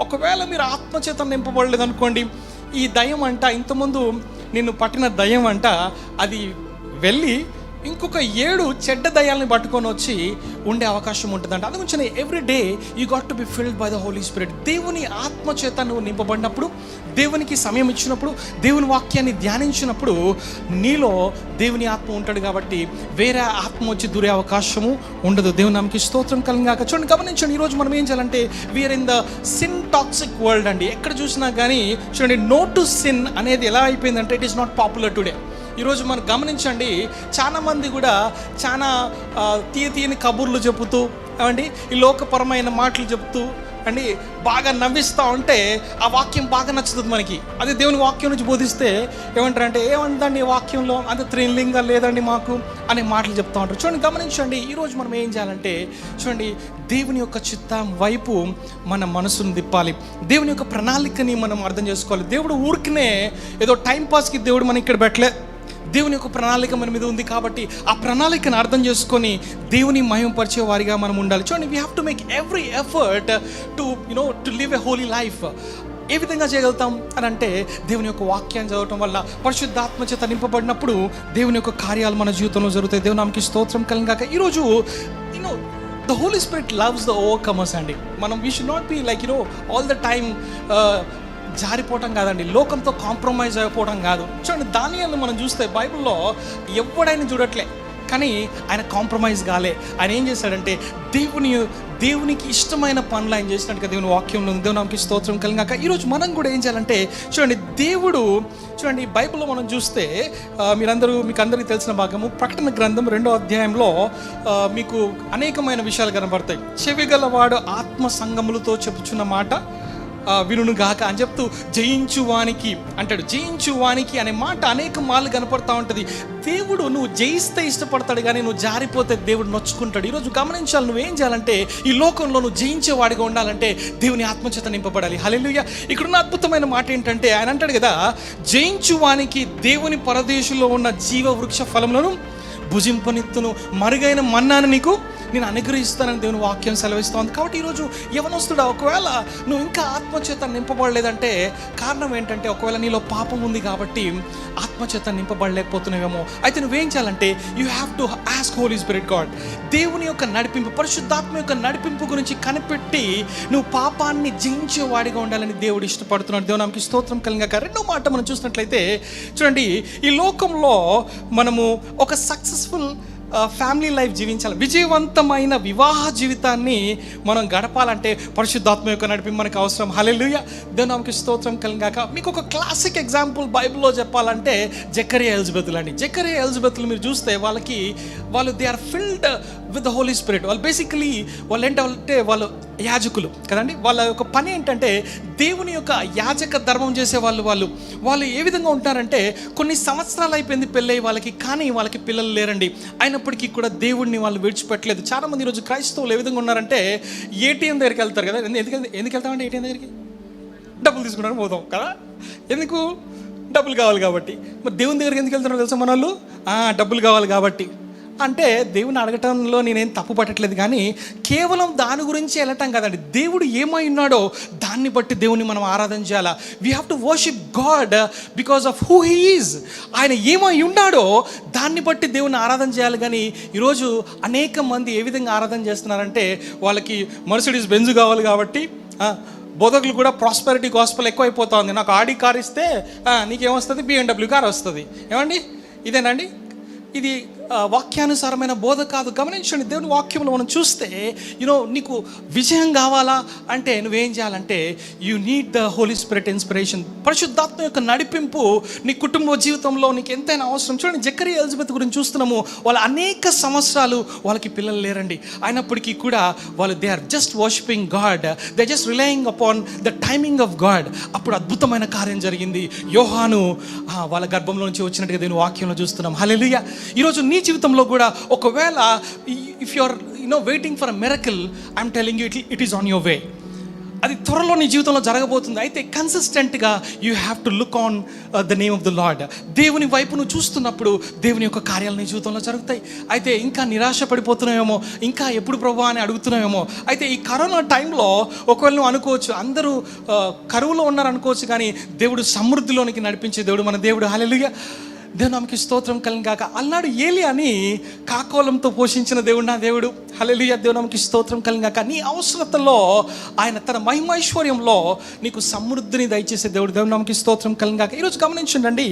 ఒకవేళ మీరు ఆత్మచేత నింపబడలేదు అనుకోండి, ఈ దయ్యం అంట, ఇంతకుముందు నిన్ను పట్టిన దయ్యం అంట, అది వెళ్ళి ఇంకొక 7 చెడ్డ దయ్యాలని పట్టుకొని వచ్చి ఉండే అవకాశం ఉంటుందంట. అందుగురించి every day you got to be filled by the Holy Spirit. దేవుని ఆత్మ చేత నువ్వు నింపబడినప్పుడు, దేవునికి సమయం ఇచ్చినప్పుడు, దేవుని వాక్యాన్ని ధ్యానించినప్పుడు నీలో దేవుని ఆత్మ ఉంటాడు. కాబట్టి వేరే ఆత్మ వచ్చి దూరే అవకాశము ఉండదు. దేవుని నామముకి స్తోత్రం కలుగుగాక. చూడండి, గమనించండి, ఈరోజు మనం ఏం చేయాలంటే we're in the sin toxic world అండి. ఎక్కడ చూసినా కానీ చూడండి, నో టు సిన్ అనేది ఎలా అయిపోయిందంటే it is not popular today. ఈరోజు మనం గమనించండి, చాలామంది కూడా చాలా తీయని కబుర్లు చెబుతూ ఏమండి, ఈ లోకపరమైన మాటలు చెబుతూ అండి బాగా నవ్విస్తూ ఉంటే ఆ వాక్యం బాగా నచ్చుతుంది మనకి. అదే దేవుని వాక్యం నుంచి బోధిస్తే ఏమంటారంటే, ఏమందండి ఈ వాక్యంలో అంత త్రిలింగా లేదండి మాకు అనే మాటలు చెప్తూ ఉంటారు. చూడండి, గమనించండి, ఈరోజు మనం ఏం చేయాలంటే చూడండి, దేవుని యొక్క చిత్తం వైపు మన మనసును తిప్పాలి. దేవుని యొక్క ప్రణాళికని మనం అర్థం చేసుకోవాలి. దేవుడు ఊరికనే ఏదో టైంపాస్కి దేవుడు మనం ఇక్కడ పెట్టలే. దేవుని యొక్క ప్రణాళిక మన మీద ఉంది కాబట్టి ఆ ప్రణాళికను అర్థం చేసుకొని దేవుని మహిమపరిచే వారిగా మనం ఉండాలి. చూడండి, we have to make every effort to live a holy life. ఏ విధంగా చేయగలుగుతాం అని అంటే దేవుని యొక్క వాక్యాన్ని చదవటం వల్ల, పరిశుద్ధాత్మ చేత నింపబడినప్పుడు దేవుని యొక్క కార్యాలు మన జీవితంలో జరుగుతాయి. దేవుని నామముకి స్తోత్రం కలుగాక. ఈరోజు the Holy Spirit loves the overcomers అండి. మనం we should not be like all the time జారిపోవటం కాదండి, లోకంతో కాంప్రమైజ్ అయిపోవడం కాదు. చూడండి, దానియేలును మనం చూస్తే బైబిల్లో ఎవడైనా చూడట్లే, కానీ ఆయన కాంప్రమైజ్ కాలే. ఆయన ఏం చేశాడంటే దేవునికి ఇష్టమైన పనులు ఆయన చేసినట్టుగా దేవుని వాక్యంలో ఉంది. దేవుని నామముకి స్తోత్రం కలుగాక. ఈరోజు మనం కూడా ఏం చేయాలంటే చూడండి, చూడండి బైబిల్లో మనం చూస్తే మీకు అందరికీ తెలిసిన భాగము ప్రకటన గ్రంథం 2వ అధ్యాయంలో మీకు అనేకమైన విషయాలు కనబడతాయి. చెవిగలవాడు ఆత్మ సంగములతో చెప్పుచున్న మాట వినును గాక అని చెప్తూ జయించువానికి అంటాడు. జయించువానికి అనే మాట అనేక మార్లు కనపడతా ఉంటుంది. దేవుడు నువ్వు జయిస్తే ఇష్టపడతాడు, కానీ నువ్వు జారిపోతే దేవుడు నొచ్చుకుంటాడు. ఈరోజు గమనించాలి, నువ్వేం చేయాలంటే ఈ లోకంలో నువ్వు జయించేవాడిగా ఉండాలంటే దేవుని ఆత్మచేత నింపబడాలి. హల్లెలూయా. ఇక్కడున్న అద్భుతమైన మాట ఏంటంటే ఆయన అంటాడు కదా, జయించువానికి దేవుని పరదేశంలో ఉన్న జీవ వృక్ష ఫలములను భుజింపనిత్తును, మరుగైన మన్నాను నీకు నేను అనుగ్రహిస్తానని దేవుని వాక్యం సెలవిస్తోంది. కాబట్టి ఈరోజు యవనస్తుడా, ఒకవేళ నువ్వు ఇంకా ఆత్మచేత నింపబడలేదంటే కారణం ఏంటంటే ఒకవేళ నీలో పాపం ఉంది కాబట్టి ఆత్మచేత నింపబడలేకపోతున్నావేమో. అయితే నువ్వేం చేయాలంటే you have to ask Holy Spirit God. దేవుని యొక్క నడిపింపు, పరిశుద్ధాత్మ యొక్క నడిపింపు గురించి కనిపెట్టి నువ్వు పాపాన్ని జయించేవాడిగా ఉండాలని దేవుడు ఇష్టపడుతున్నాడు. దేవుని నామముకి స్తోత్రం కలుగాక. రెండో మాట మనం చూసినట్లయితే చూడండి, ఈ లోకంలో మనము ఒక సక్సెస్ఫుల్ ఫ్యామిలీ లైఫ్ జీవించాలి, విజయవంతమైన వివాహ జీవితాన్ని మనం గడపాలంటే పరిశుద్ధాత్మ యొక్క నడిపి మనకు అవసరం. హల్లెలూయా. దేవుని నామముకి స్తోత్రం కలుగాక. మీకు ఒక క్లాసిక్ ఎగ్జాంపుల్ బైబిల్లో చెప్పాలంటే జకరియా ఎలిజబెతులు అండి. జకరియా ఎలిజబెతులు మీరు చూస్తే వాళ్ళు they are filled with the Holy Spirit. వాళ్ళు బేసికలీ ఏంటంటే వాళ్ళు యాజకులు కదండి. వాళ్ళ యొక్క పని ఏంటంటే దేవుని యొక్క యాజక ధర్మం చేసే వాళ్ళు ఏ విధంగా ఉంటారంటే కొన్ని సంవత్సరాలు అయిపోయింది పెళ్ళై వాళ్ళకి, కానీ వాళ్ళకి పిల్లలు లేరండి. అయినప్పటికీ కూడా దేవుడిని వాళ్ళు విడిచిపెట్టలేదు. చాలామంది ఈరోజు క్రైస్తవులు ఏ విధంగా ఉన్నారంటే ఏటీఎం దగ్గరికి వెళ్తారు కదా. ఎందుకు వెళ్తామంటే ఏటీఎం దగ్గరికి డబ్బులు తీసుకున్నాను పోతాం కదా. ఎందుకు? డబ్బులు కావాలి కాబట్టి. మరి దేవుని దగ్గరికి ఎందుకు వెళ్తున్నారో తెలుసా మన వాళ్ళు? డబ్బులు కావాలి కాబట్టి. అంటే దేవుని అడగటంలో నేనేం తప్పు పట్టట్లేదు, కానీ కేవలం దాని గురించి వెళ్ళటం కదండి. దేవుడు ఏమై ఉన్నాడో దాన్ని బట్టి దేవుని మనం ఆరాధన చేయాలా. We have to worship God because of who he is. ఆయన ఏమై ఉన్నాడో దాన్ని బట్టి దేవుని ఆరాధన చేయాలి. కానీ ఈరోజు అనేక మంది ఏ విధంగా ఆరాధన చేస్తున్నారంటే వాళ్ళకి మర్సిడీస్ బెంజ్ కావాలి కాబట్టి బోధకులు కూడా ప్రాస్పెరిటీ గాస్పెల్ ఎక్కువ అయిపోతా ఉంది. నాకు ఆడి కార్ ఇస్తే నీకేమొస్తుంది? BMW కార్ వస్తుంది. ఏమండి? ఇదేనండి? ఇది వాక్యానుసారమైన బోధ కాదు. గమనించండి, దేవుని వాక్యంలో మనం చూస్తే నీకు విజయం కావాలా అంటే నువ్వేం చేయాలంటే you need the Holy Spirit inspiration. పరిశుద్ధాత్మ యొక్క నడిపింపు నీ కుటుంబ జీవితంలో నీకు ఎంతైనా అవసరం. చూడండి, జకరియా ఎలిజబెత్ గురించి చూస్తున్నాము. వాళ్ళు అనేక సంవత్సరాలు వాళ్ళకి పిల్లలు లేరండి. అయినప్పటికీ కూడా వాళ్ళు they are just worshipping God, they just relying upon the timing of God. అప్పుడు అద్భుతమైన కార్యం జరిగింది. యోహాను వాళ్ళ గర్భంలో నుంచి వచ్చినట్టుగా దేవుని వాక్యంలో చూస్తున్నాం. హల్లెలూయా. ఈరోజు నీ జీవితంలో కూడా ఒకవేళ if you are waiting for a miracle, I'm telling you it is on your way. అది త్వరలో నీ జీవితంలో జరగబోతుంది. అయితే కన్సిస్టెంట్గా you have to look on the name of the Lord. దేవుని వైపు నువ్వు చూస్తున్నప్పుడు దేవుని యొక్క కార్యాలు నీ జీవితంలో జరుగుతాయి. అయితే ఇంకా నిరాశ పడిపోతున్నావేమో, ఇంకా ఎప్పుడు ప్రభువా అని అడుగుతున్నావేమో. అయితే ఈ కరోనా టైంలో ఒకవేళ నువ్వు అనుకోవచ్చు అందరూ కరువులో ఉన్నారు అనుకోవచ్చు, కానీ దేవుడు సమృద్ధిలోనికి నడిపించే దేవుడు మన దేవుడు. హల్లెలూయా. దేవుని నామముకి స్తోత్రం కలుగాక. అల్లాడు ఏలియాని కాకోలంతో పోషించిన దేవుడు నా దేవుడు. హల్లెలూయా. దేవుని నామముకి స్తోత్రం కలుగాక. నీ అవసరతలో ఆయన తన మహిమైశ్వర్యంలో నీకు సమృద్ధిని దయచేసే దేవుడు. దేవుని నామముకి స్తోత్రం కలుగాక. ఈరోజు గమనించండి,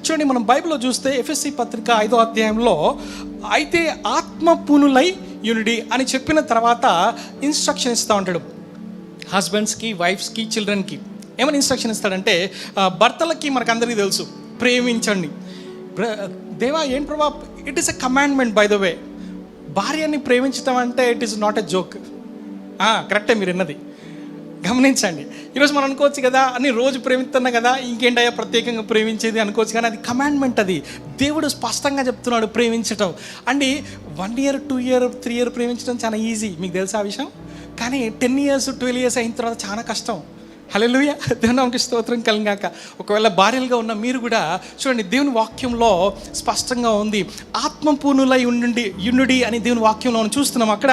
చూడండి, మనం బైబిల్లో చూస్తే ఎఫెసీ పత్రిక 5వ అధ్యాయంలో అయితే ఆత్మపూనులై యూనిటీ అని చెప్పిన తర్వాత ఇన్స్ట్రక్షన్ ఇస్తూ ఉంటాడు హస్బెండ్స్కి, వైఫ్స్కి, చిల్డ్రన్కి. ఏమని ఇన్స్ట్రక్షన్ ఇస్తాడంటే భర్తలకి మనకందరికీ తెలుసు, ప్రేమించండి. దేవా ఏం ప్రభా, it is a commandment by the వే. భార్యని ప్రేమించడం అంటే it is not a joke. కరెక్టే మీరు విన్నది. గమనించండి, ఈరోజు మనం అనుకోవచ్చు కదా అని రోజు ప్రేమిస్తున్నా కదా ఇంకేంటయ్యా ప్రత్యేకంగా ప్రేమించేది అనుకోవచ్చు, కానీ అది కమాండ్మెంట్. అది దేవుడు స్పష్టంగా చెప్తున్నాడు ప్రేమించటం. అండి 1 year 2 year 3 year ప్రేమించడం చాలా ఈజీ, మీకు తెలుసా ఆ విషయం. కానీ 10 years 12 years అయిన తర్వాత చాలా కష్టం. హల్లెలూయా, దేవునికి స్తోత్రం కలిగాక. ఒకవేళ భార్యలుగా ఉన్న మీరు కూడా చూడండి, దేవుని వాక్యంలో స్పష్టంగా ఉంది, ఆత్మపూర్ణులై యుండుడి అని దేవుని వాక్యంలో మనం చూస్తున్నాం. అక్కడ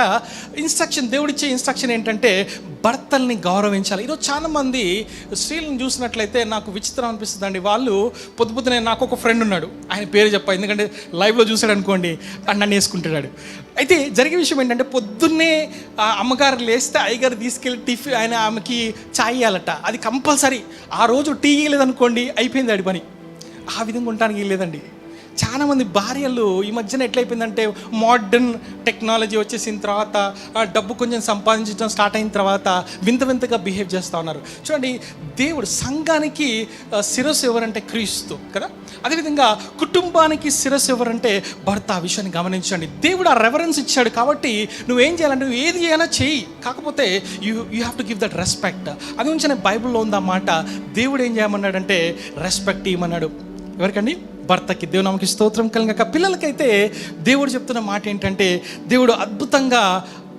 ఇన్స్ట్రక్షన్, దేవుడిచ్చే ఇన్స్ట్రక్షన్ ఏంటంటే భర్తల్ని గౌరవించాలి. ఈరోజు చాలా మంది స్త్రీలను చూసినట్లయితే నాకు విచిత్రం అనిపిస్తుంది అండి. వాళ్ళు పొద్దునే, నాకు ఒక ఫ్రెండ్ ఉన్నాడు, ఆయన పేరు చెప్పా ఎందుకంటే లైవ్లో చూసాడు అనుకోండి నన్ను వేసుకుంటాడు. అయితే జరిగే విషయం ఏంటంటే పొద్దున్నే అమ్మగారు లేస్తే అయ్యగారు తీసుకెళ్ళి టిఫిన్ ఆయన ఆమెకి చాయ్ ఇవ్వాలట. అది కంపల్సరీ. ఆ రోజు టీ ఇవ్వలేదనుకోండి అయిపోయింది ఆడి పని. ఆ విధంగా ఉండడానికి ఇవ్వలేదండి. చాలామంది భార్యలు ఈ మధ్యన ఎట్లయిపోయిందంటే మోడర్న్ టెక్నాలజీ వచ్చేసిన తర్వాత, డబ్బు కొంచెం సంపాదించడం స్టార్ట్ అయిన తర్వాత వింతగా బిహేవ్ చేస్తూ ఉన్నారు. చూడండి, దేవుడు సంఘానికి శిరస్సు ఎవరంటే క్రీస్తు కదా. అదేవిధంగా కుటుంబానికి శిరస్సు ఎవరంటే భర్త. ఆ విషయాన్ని గమనించండి. దేవుడు ఆ రెఫరెన్స్ ఇచ్చాడు కాబట్టి నువ్వేం చేయాలంటే నువ్వు ఏది అయినా చెయ్యి, కాకపోతే you have to give that respect. అది ఉంచిన బైబిల్లో ఉందన్నమాట. దేవుడు ఏం చేయమన్నాడంటే రెస్పెక్ట్ ఇవ్వమన్నాడు. ఎవరికండి? భర్తకి. దేవునికి స్తోత్రం కలిగాక. పిల్లలకైతే దేవుడు చెప్తున్న మాట ఏంటంటే, దేవుడు అద్భుతంగా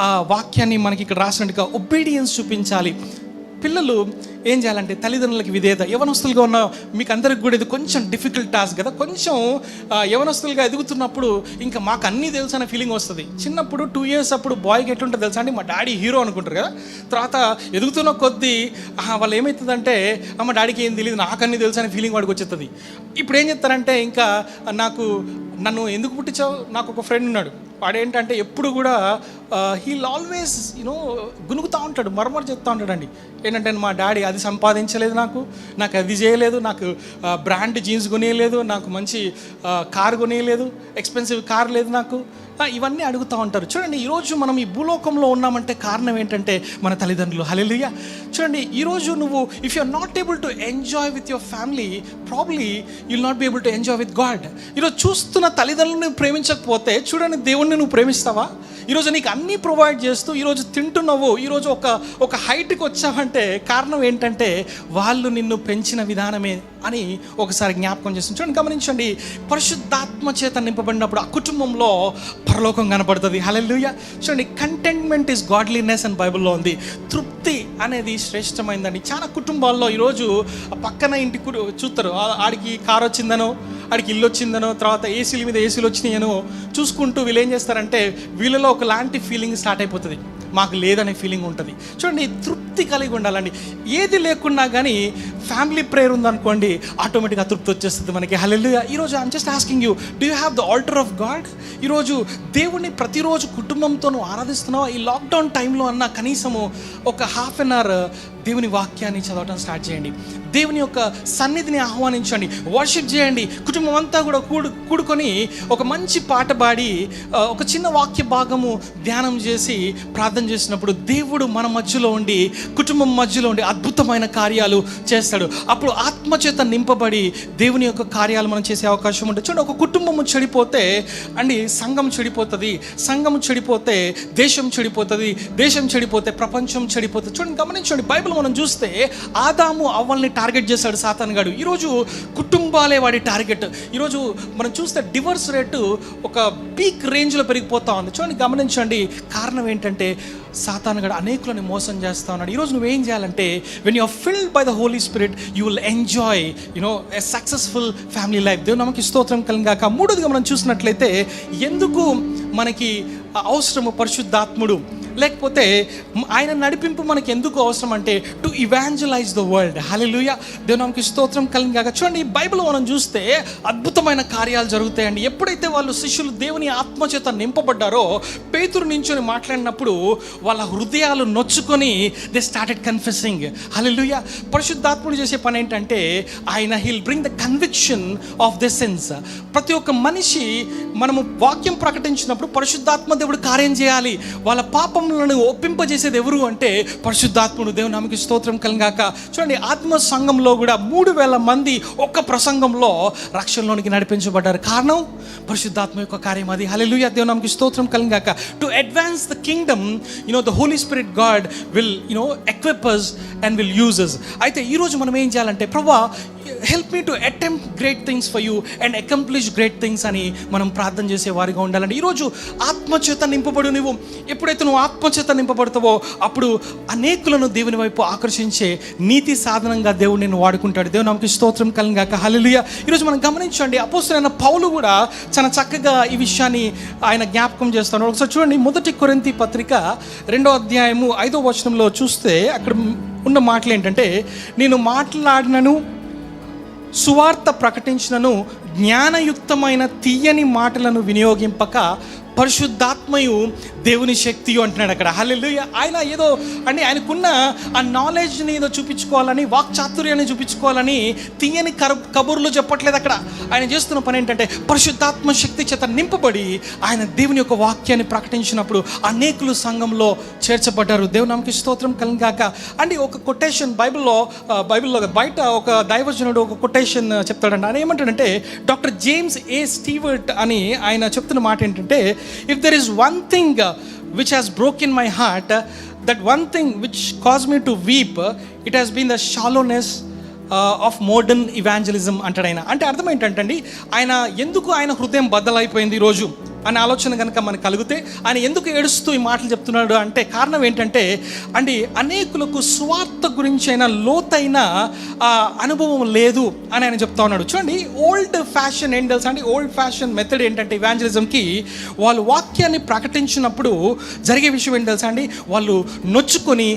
ఆ వాక్యాన్ని మనకి ఇక్కడ రాసినట్టుగా ఒబీడియన్స్ చూపించాలి. పిల్లలు ఏం చేయాలంటే తల్లిదండ్రులకి విధేయత. యవనస్తులుగా ఉన్న మీకు అందరికి కూడా ఇది కొంచెం డిఫికల్ట్ టాస్క్ కదా. కొంచెం యవనస్తులుగా ఎదుగుతున్నప్పుడు ఇంకా మాకు అన్నీ తెలుసు అనే ఫీలింగ్ వస్తుంది. చిన్నప్పుడు 2 years అప్పుడు బాయ్కి ఎట్లుంటుంది తెలుసా అండి, మా డాడీ హీరో అనుకుంటారు కదా. తర్వాత ఎదుగుతున్న కొద్దీ వాళ్ళు ఏమవుతుందంటే మా డాడీకి ఏం తెలియదు, నాకు అన్నీ తెలుసు అనే ఫీలింగ్ వాడికి వచ్చేస్తుంది. ఇప్పుడు ఏం చెప్తారంటే, ఇంకా నన్ను ఎందుకు పుట్టించావు, నాకు ఒక ఫ్రెండ్ ఉన్నాడు, వాడేంటంటే ఎప్పుడు కూడా హీల్ ఆల్వేస్ గునుగుతూ ఉంటాడు, మరమరు చెప్తూ ఉంటాడండి. ఏంటంటే మా డాడీ అది సంపాదించలేదు, నాకు అది చేయలేదు, నాకు బ్రాండ్ జీన్స్ కొనియలేదు, నాకు మంచి కారు కొనియలేదు, ఎక్స్పెన్సివ్ కార్ లేదు నాకు, ఇవన్నీ అడుగుతూ ఉంటారు. చూడండి, ఈరోజు మనం ఈ భూలోకంలో ఉన్నామంటే కారణం ఏంటంటే మన తల్లిదండ్రులు. హల్లెలూయా. చూడండి, ఈరోజు నువ్వు if you are not able to enjoy with your family, probably you'll not be able to enjoy with God. ఈరోజు చూస్తున్న తల్లిదండ్రులను ప్రేమించకపోతే చూడండి, దేవుణ్ణి నువ్వు ప్రేమిస్తావా? ఈరోజు నీకు అన్నీ ప్రొవైడ్ చేస్తూ ఈరోజు తింటున్నావు, ఈరోజు ఒక హైట్కి వచ్చావంటే కారణం ఏంటంటే వాళ్ళు నిన్ను పెంచిన విధానమే అని ఒకసారి జ్ఞాపకం చేస్తుంది. చూడండి, గమనించండి, పరిశుద్ధాత్మ చేత నింపబడినప్పుడు ఆ కుటుంబంలో పరలోకం కనపడుతుంది. హల్లెలూయా. చూడండి, కంటెంట్మెంట్ ఈజ్ గాడ్లీనెస్ అని బైబిల్లో ఉంది. తృప్తి అనేది శ్రేష్టమైందండి. చాలా కుటుంబాల్లో ఈరోజు పక్కన ఇంటి చూస్తారు, ఆడికి కారు వచ్చిందనో, ఆడికి ఇల్లు వచ్చిందనో, తర్వాత ఏసీల మీద ఏసీలు వచ్చినాయనో చూసుకుంటూ వీళ్ళు ఏం చేస్తారంటే వీళ్ళలో ఒకలాంటి ఫీలింగ్ స్టార్ట్ అయిపోతుంది, మాకు లేదనే ఫీలింగ్ ఉంటుంది. చూడండి, తృప్తి కలిగి ఉండాలండి. ఏది లేకున్నా కానీ ఫ్యామిలీ ప్రేయర్ ఉందనుకోండి, ఆటోమేటిక్గా తృప్తి వచ్చేస్తుంది మనకి. హల్లెలూయా. ఈరోజు I'm just asking you, do you have the altar of God? ఈరోజు దేవుణ్ణి ప్రతిరోజు కుటుంబంతో నువ్వు ఆరాధిస్తున్నావా? ఈ లాక్డౌన్ టైంలో అన్న కనీసము ఒక 1/2 hour దేవుని వాక్యాన్ని చదవటం స్టార్ట్ చేయండి. దేవుని యొక్క సన్నిధిని ఆహ్వానించండి, వర్షిప్ చేయండి. కుటుంబం అంతా కూడా కూడుకొని ఒక మంచి పాట పాడి ఒక చిన్న వాక్య భాగము ధ్యానం చేసి ప్రార్థన చేసినప్పుడు దేవుడు మన మధ్యలో ఉండి, కుటుంబం మధ్యలో ఉండి అద్భుతమైన కార్యాలు చేస్తాడు. అప్పుడు ఆత్మచేత నింపబడి దేవుని యొక్క కార్యాలు మనం చేసే అవకాశం ఉంటుంది. చూడండి, ఒక కుటుంబము చెడిపోతే అండి సంఘం చెడిపోతుంది, సంఘం చెడిపోతే దేశం చెడిపోతుంది, దేశం చెడిపోతే ప్రపంచం చెడిపోతుంది. చూడండి, గమనించండి, బైబిల్ మనం చూస్తే ఆదాము అవ్వల్ని టార్గెట్ చేశాడు సాతాను గాడు. ఈరోజు కుటుంబాలే వాడి టార్గెట్. ఈరోజు మనం చూస్తే డివోర్స్ రేటు ఒక పీక్ రేంజ్లో పెరిగిపోతా ఉంది. చూడండి, గమనించండి, కారణం ఏంటంటే సాతాను గాడు అనేకులను మోసం చేస్తూ ఉన్నాడు. ఈరోజు నువ్వేం చేయాలంటే when you are filled by the Holy Spirit you will enjoy a successful family life. దేవుడు నమ్మకి స్తోత్రం కలిగాక. మూడోదిగా మనం చూసినట్లయితే ఎందుకు మనకి అవసరము పరిశుద్ధాత్ముడు, లేకపోతే ఆయన నడిపింపు మనకి ఎందుకు అవసరం అంటే టు ఇవాంజలైజ్ ద వరల్డ్. హల్లెలూయా. దేవునికి స్తోత్రం కలిగాక. చూడండి, బైబిల్ మనం చూస్తే అద్భుతమైన కార్యాలు జరుగుతాయండి. ఎప్పుడైతే వాళ్ళు శిష్యులు దేవుని ఆత్మచేత నింపబడ్డారో, పేతురు నించొని మాట్లాడినప్పుడు వాళ్ళ హృదయాలు నొచ్చుకొని దే స్టార్టెడ్ కన్ఫెసింగ్. హల్లెలూయా. పరిశుద్ధాత్ముడు చేసే పని ఏంటంటే ఆయన heal bring the conviction of the sense. ప్రతి ఒక్క మనిషి మనము వాక్యం ప్రకటించినప్పుడు పరిశుద్ధాత్మ దేవుడు కార్యం చేయాలి. వాళ్ళ పాపం ఒప్పింపజేసేది ఎవరు అంటే పరిశుద్ధాత్ముడు. దేవుని నామముకి స్తోత్రం కలిగాక. చూడండి, ఆత్మ సంఘంలో కూడా 3000 మంది ఒక్క ప్రసంగంలో రక్షణలోనికి నడిపించబడ్డారు. కారణం పరిశుద్ధాత్మ యొక్క కార్యం అది. హల్లెలూయా. దేవుని నామముకి స్తోత్రం కలిగాక. To advance the kingdom the Holy Spirit God will equip us and will use us. అయితే ఈరోజు మనం ఏం చేయాలంటే ప్రభువా help me to attempt great things for you and accomplish great things అని మనం ప్రార్థన చేసే వారిగా ఉండాలండి. ఈరోజు ఆత్మచేత నింపబడు. నువ్వు ఎప్పుడైతే నువ్వు ఆత్మచేత నింపబడతావో అప్పుడు అనేకులను దేవుని వైపు ఆకర్షించే నీతి సాధనంగా దేవుడు నిన్ను వాడుకుంటాడు. దేవుని నామముకి స్తోత్రం కలుగుగాక. హల్లెలూయా. ఈరోజు మనం గమనించండి, అపోస్తలుడైన పౌలు కూడా చాలా చక్కగా ఈ విషయాన్ని ఆయన జ్ఞాపకం చేస్తున్నాడు. ఒకసారి చూడండి, 1 కొరింథీ పత్రిక 2వ అధ్యాయము 5వ వచనంలో చూస్తే అక్కడ ఉన్న మాటలు ఏంటంటే, నేను మాట్లాడినను సువార్త ప్రకటించినను జ్ఞానయుక్తమైన తీయని మాటలను వినియోగింపక పరిశుద్ధాత్మయు దేవుని శక్తియు అంటున్నాడు అక్కడ. హల్లెలూయా. ఆయన ఏదో అంటే ఆయనకున్న ఆ నాలెడ్జ్ని ఏదో చూపించుకోవాలని, వాక్చాతుర్యాన్ని చూపించుకోవాలని తీయని కబుర్లు చెప్పట్లేదు అక్కడ. ఆయన చేస్తున్న పని ఏంటంటే పరిశుద్ధాత్మ శక్తి చేత నింపబడి ఆయన దేవుని యొక్క వాక్యాన్ని ప్రకటించినప్పుడు అనేకులు సంఘంలో చేర్చబడ్డారు. దేవుని నామముకి స్తోత్రం కలుగుగాక. అంటే ఒక కొటేషన్ బైబిల్లో బయట ఒక దైవజనుడు ఒక కొటేషన్ చెప్తాడంట. ఆయన ఏమంటాడంటే, డాక్టర్ జేమ్స్ ఏ స్టీవర్ట్ అని ఆయన చెప్తున్న మాట ఏంటంటే, if there is one thing which has broken my heart, that one thing which caused me to weep, it has been the shallowness of modern evangelism అంటాడు ఆయన. అంటే అర్థం ఏంటంటే, ఆయన హృదయం బద్దలైపోయింది ఈరోజు అనే ఆలోచన కనుక మనకు కలిగితే, ఆయన ఎందుకు ఏడుస్తూ ఈ మాటలు చెప్తున్నాడు అంటే కారణం ఏంటంటే, అనేకులకు స్వార్థ గురించి అయినా లోతైన అనుభవం లేదు అని ఆయన చెప్తా ఉన్నాడు. చూడండి, ఓల్డ్ ఫ్యాషన్ ఏం తెలుసా అండి? ఓల్డ్ ఫ్యాషన్ మెథడ్ ఏంటంటే ఇవాంజలిజంకి, వాళ్ళు వాక్యాన్ని ప్రకటించినప్పుడు జరిగే విషయం ఏంటి తెలుసా అండి? వాళ్ళు నొచ్చుకొని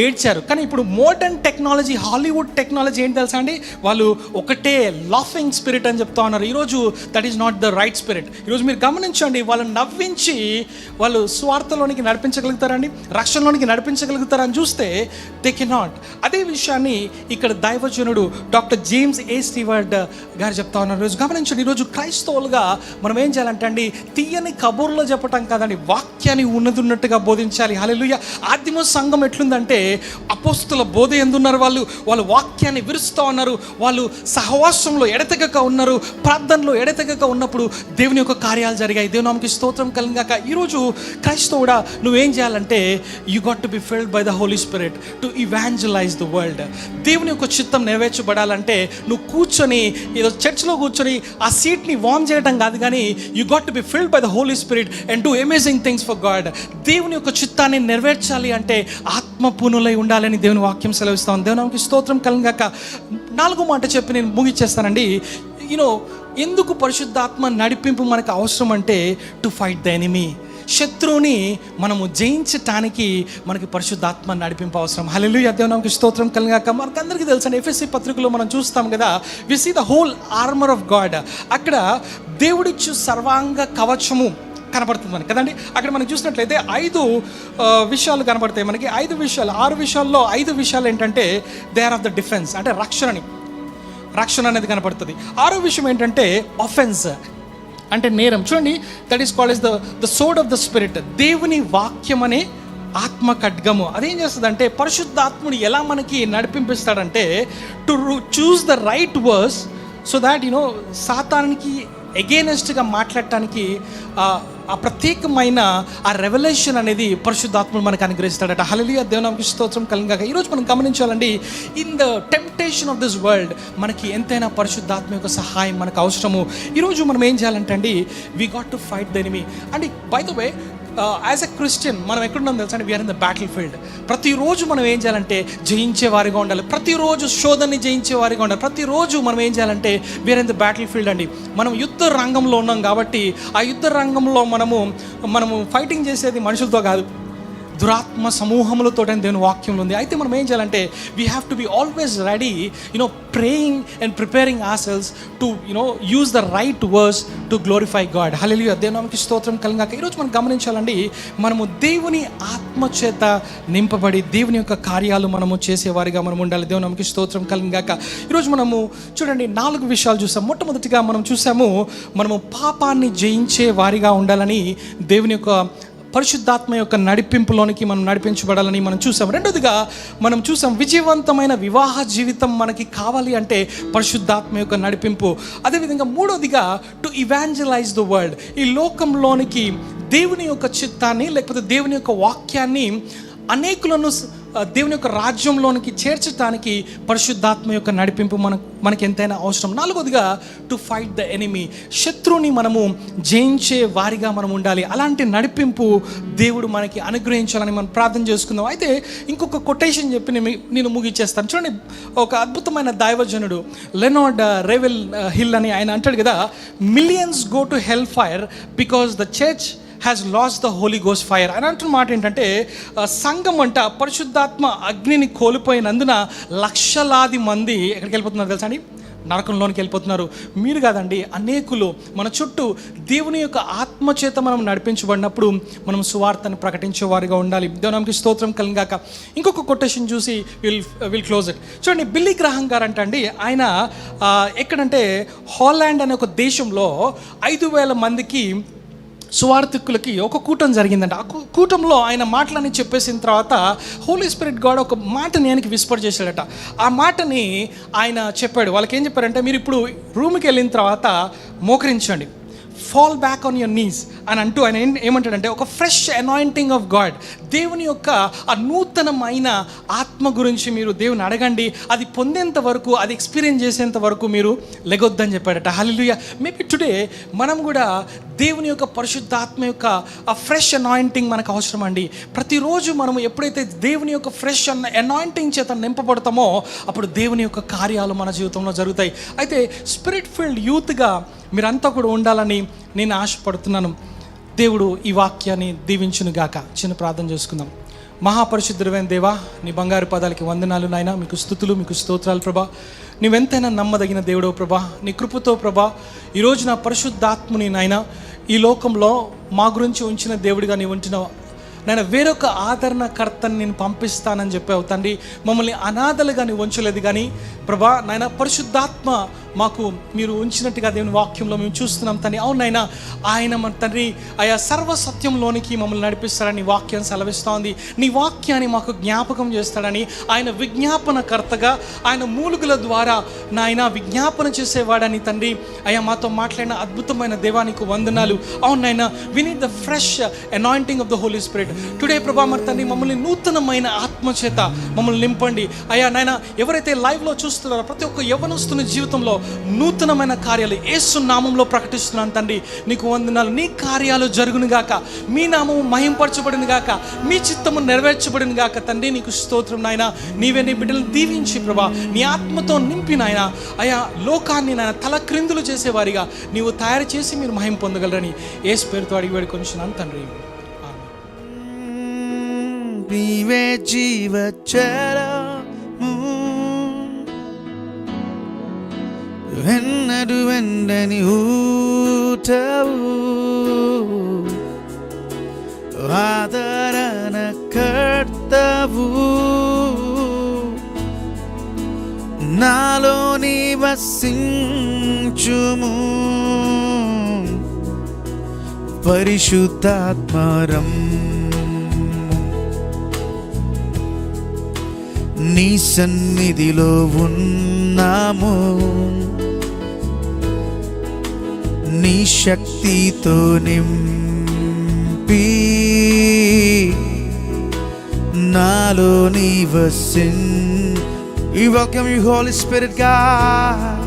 ఏడ్చారు. కానీ ఇప్పుడు మోడర్న్ టెక్నాలజీ, హాలీవుడ్ టెక్నాలజీ ఏంటి తెలుసా అండి? వాళ్ళు ఒకటే లాఫింగ్ స్పిరిట్ అని చెప్తా ఉన్నారు. ఈరోజు that is not the right spirit. ఈరోజు మీరు గమనించండి, వాళ్ళని నవ్వించి వాళ్ళు స్వార్థలోనికి నడిపించగలుగుతారండి, రక్షణలోనికి నడిపించగలుగుతారని చూస్తే దే కెనాట్. అదే విషయాన్ని ఇక్కడ దైవజనుడు డాక్టర్ జేమ్స్ ఏ స్టీవర్ట్ గారు చెప్తా ఉన్నారు. ఈరోజు గమనించండి, ఈరోజు క్రైస్తవులుగా మనం ఏం చేయాలంటే అండి, తీయని కబుర్లో చెప్పటం కాదండి, వాక్యాన్ని ఉన్నట్టుగా బోధించాలి. హల్లెలూయా. ఆదిమ సంఘం ఎట్లుందంటే, అపోస్తుల బోధ ఎందున్నారు, వాళ్ళు వాక్యాన్ని విరుస్తూ ఉన్నారు, వాళ్ళు సహవాసంలో ఎడతెగక ఉన్నారు, ప్రార్థనలో ఎడతెగక ఉన్నప్పుడు దేవుని యొక్క కార్యాలు జరిగాయి. దేవుని నామముకి స్తోత్రం కలుగుగాక. ఈరోజు క్రైస్తవుడా నువ్వేం చేయాలంటే, you got to be filled by the Holy Spirit to evangelize the world. దేవుని యొక్క చిత్తం నెరవేర్చబడాలంటే నువ్వు కూర్చొని ఏదో చర్చ్లో కూర్చొని ఆ సీట్ని వార్మ్ చేయడం కాదు, కానీ you got to be filled by the Holy Spirit and do amazing things for God. దేవుని యొక్క చిత్తాన్ని నెరవేర్చాలి అంటే ఆత్మపూర్ణులై ఉండాలని దేవుని వాక్యం సెలవిస్తాం. దేవుని నామముకి స్తోత్రం కలుగుగాక. 4వ మాట చెప్పి నేను ముగిచ్చేస్తానండి. ఎందుకు పరిశుద్ధాత్మ నడిపింపు మనకు అవసరం అంటే, టు ఫైట్ ద ఎనిమీ. శత్రువుని మనము జయించటానికి మనకి పరిశుద్ధాత్మ నడిపింపు అవసరం. హల్లెలూయా. దేవుని నామముకి స్తోత్రం కలుగుగాక. మనకందరికీ తెలుసండి, ఎఫెసీ పత్రికలో మనం చూస్తాం కదా, we see the whole armour of God. అక్కడ దేవుడిచ్చు సర్వాంగ కవచము కనబడుతుంది మనకి కదండి. అక్కడ మనం చూసినట్లయితే 5 విషయాలు కనబడతాయి మనకి. 5 విషయాలు, 6 విషయాల్లో 5 విషయాలు ఏంటంటే they are of the defence, అంటే రక్షణ అనేది కనపడుతుంది. 6వ విషయం ఏంటంటే ఆఫెన్స్, అంటే నేరం. చూడండి, that is called as the sword of the spirit. దేవుని వాక్యం అనే ఆత్మ ఖడ్గము. అదేం చేస్తుందంటే, పరిశుద్ధాత్ముడు ఎలా మనకి నడిపింపిస్తాడంటే, to choose the right words so that సాతానికి ఎగెయినెస్ట్గా మాట్లాడటానికి ఆ ప్రత్యేకమైన ఆ రెవల్యూషన్ అనేది పరిశుద్ధాత్ముడు మనకు అనుగ్రహిస్తాడట. హల్లెలూయా. దేవుని నామముకి స్తోత్రం కలుగుగాక. ఈరోజు మనం గమనించాలండి, in the temptation of this world మనకి ఎంతైనా పరిశుద్ధాత్మ యొక్క సహాయం మనకు అవసరము. ఈరోజు మనం ఏం చేయాలంటే అండి, we got to fight the enemy. And by the way, as a Christian మనం ఎక్కడున్నాం తెలుసా అండి? We're in the battle field. ప్రతిరోజు మనం ఏం చేయాలంటే జయించే వారిగా ఉండాలి. ప్రతిరోజు శోధనని జయించే వారిగా ఉండాలి. ప్రతిరోజు మనం ఏం చేయాలంటే we're in the battle field అండి. మనం యుద్ధ రంగంలో ఉన్నాం కాబట్టి ఆ యుద్ధ రంగంలో మనము ఫైటింగ్ చేసేది మనుషులతో కాదు, దురాత్మ సమూహములతో దేవుని వాక్యంలో ఉంది. అయితే మనం ఏం చేయాలంటే, we have to be always ready, praying and preparing ourselves to use the right words to glorify God. హల్లెలూయా. దేవుని నామముకి స్తోత్రం కలుగుగాక. ఈరోజు మనం గమనించాలండి, మనము దేవుని ఆత్మ చేత నింపబడి దేవుని యొక్క కార్యాలు మనము చేసేవారిగా మనం ఉండాలి. దేవుని నామముకి స్తోత్రం కలుగుగాక. ఈరోజు మనము చూడండి 4 విషయాలు చూసాం. మొట్టమొదటిగా మనం చూసాము, మనము పాపాన్ని జయించే వారిగా ఉండాలని, దేవుని యొక్క పరిశుద్ధాత్మ యొక్క నడిపింపులోనికి మనం నడిపించబడాలని మనం చూసాం. రెండోదిగా మనం చూసాం, విజయవంతమైన వివాహ జీవితం మనకి కావాలి అంటే పరిశుద్ధాత్మ యొక్క నడిపింపు. అదేవిధంగా మూడోదిగా, టు ఇవాంజలైజ్ ద వరల్డ్. ఈ లోకంలోనికి దేవుని యొక్క చిత్తాన్ని లేకపోతే దేవుని యొక్క వాక్యాన్ని అనేకులను దేవుని యొక్క రాజ్యంలోనికి చేర్చడానికి పరిశుద్ధాత్మ యొక్క నడిపింపు మనకి ఎంతైనా అవసరం. నాలుగోదిగా టు ఫైట్ ద ఎనిమీ, శత్రువుని మనము జయించే వారిగా మనం ఉండాలి. అలాంటి నడిపింపు దేవుడు మనకి అనుగ్రహించాలని మనం ప్రార్థన చేసుకుందాం. అయితే ఇంకొక కొటేషన్ చెప్పి నేను ముగిచ్చేస్తాను. చూడండి, ఒక అద్భుతమైన దైవజనుడు లెనార్డ్ రేవెల్ హిల్ అని ఆయన అంటాడు కదా, millions go to hell fire because the church has lost the Holy Ghost fire అని అంటున్న మాట ఏంటంటే, సంఘం అంట పరిశుద్ధాత్మ అగ్నిని కోల్పోయినందున లక్షలాది మంది ఎక్కడికి వెళ్ళిపోతున్నారు తెలుసా అండి? నరకంలోనికి వెళ్ళిపోతున్నారు. మీరు కాదండి, అనేకులు మన చుట్టూ దేవుని యొక్క ఆత్మచేత మనం నడిపించబడినప్పుడు మనం సువార్తను ప్రకటించే వారిగా ఉండాలి. దేవునికి స్తోత్రం కలిగాక. ఇంకొక కొటేషన్ చూసి విల్ క్లోజ్ ఇట్. చూడండి, బిల్లీ గ్రాహం గారు అంటండి, ఆయన ఎక్కడంటే హాలాండ్ అనే ఒక దేశంలో 5,000 మందికి సువార్థికులకి ఒక కూటం జరిగిందంట. ఆ కూటంలో ఆయన మాటలని చెప్పేసిన తర్వాత హోలీ స్పిరిట్ గాడ్ ఒక మాటని ఆయనకి విస్పర్ చేశాడట. ఆ మాటని ఆయన చెప్పాడు. వాళ్ళకి ఏం చెప్పారంటే, మీరు ఇప్పుడు రూమ్కి వెళ్ళిన తర్వాత మోకరించండి, fall back on your knees అని అంటూ ఆయన ఏమంటాడంటే, ఒక ఫ్రెష్ అనాయింటింగ్ ఆఫ్ గాడ్, దేవుని యొక్క ఆ నూతనమైన ఆత్మ గురించి మీరు దేవుని అడగండి. అది పొందేంత వరకు, అది ఎక్స్పీరియన్స్ చేసేంత వరకు మీరు లెగొద్దని చెప్పాడట. హల్లెలూయా. మేబీ టుడే మనం కూడా దేవుని యొక్క పరిశుద్ధాత్మ యొక్క ఆ ఫ్రెష్ అనాయింటింగ్ మనకు అవసరం అండి. ప్రతిరోజు మనం ఎప్పుడైతే దేవుని యొక్క ఫ్రెష్ అనాయింటింగ్ చేత నింపబడతామో అప్పుడు దేవుని యొక్క కార్యాలు మన జీవితంలో జరుగుతాయి. అయితే స్పిరిట్ ఫీల్డ్ యూత్గా మీరంతా కూడా ఉండాలని నేను ఆశపడుతున్నాను. దేవుడు ఈ వాక్యాన్ని దీవించును గాక. చిన్న ప్రార్థన చేసుకుందాం. మహాపరిశుద్ధుడైన దేవా, నీ బంగారు పాదాలకి వందనాలు నాయన. మీకు స్తుతులు, మీకు స్తోత్రాలు ప్రభా. నీవెంతైనా నమ్మదగిన దేవుడో ప్రభా. నీ కృపతో ప్రభా ఈరోజు నా పరిశుద్ధాత్ముని నాయన ఈ లోకంలో మా గురించి ఉంచిన దేవుడిగా నీవు ఉంటున్నావు నాయన. వేరొక ఆదరణకర్తని నేను పంపిస్తానని చెప్పావు తండ్రి. మమ్మల్ని అనాథలుగా నీవు ఉంచలేదు కానీ ప్రభా నాయన, పరిశుద్ధాత్మ మాకు మీరు ఉంచినట్టుగా దేవుని వాక్యంలో మేము చూస్తున్నాం తండ్రి. అవునైనా ఆయన మన తండ్రి ఆయా సర్వసత్యంలోనికి మమ్మల్ని నడిపిస్తాడని వాక్యం సెలవిస్తూ ఉంది. నీ వాక్యాన్ని మాకు జ్ఞాపకం చేస్తాడని, ఆయన విజ్ఞాపనకర్తగా, ఆయన మూలుగుల ద్వారా నాయన విజ్ఞాపన చేసేవాడని తండ్రి అయ్యా మాతో మాట్లాడిన అద్భుతమైన దేవానికి వందనాలు. అవునైనా we need the fresh anointing of the Holy Spirit today ప్రభా. మరి తండ్రి మమ్మల్ని నూతనమైన ఆత్మచేత మమ్మల్ని నింపండి అయ్యా నాయన. ఎవరైతే లైవ్లో చూస్తున్నారో ప్రతి ఒక్క యవ్వనస్తుని జీవితంలో నూతనమైన కార్యాలు యేసు నామంలో ప్రకటిస్తున్నాను తండ్రి. నీకు వందనాలు. నీ కార్యాలు జరుగును గాక, మీ నామము మహింపరచబడిన గాక, మీ చిత్తము నెరవేర్చబడిన గాక తండ్రి. నీకు స్తోత్రం నాయన. నీవే నీ బిడ్డలను దీవించి ప్రభా నీ ఆత్మతో నింపి నాయన అయా లోకాన్ని నాయన తల క్రిందులు చేసేవారిగా నీవు తయారు చేసి మీరు మహిమ పొందగలరని యేసు పేరుతో అడిగి వేడుకొంచున్నాను తండ్రి. నీవే జీవజలము, వెన్నడు వెండని ఊటవు, ఆదరణ కర్తవు, నాలో నివసించుము పరిశుద్ధాత్మరం. నీ సన్నిధిలో ఉన్నాము, నీ శక్తితో నింపి నాలో We welcome you, Holy Spirit, God.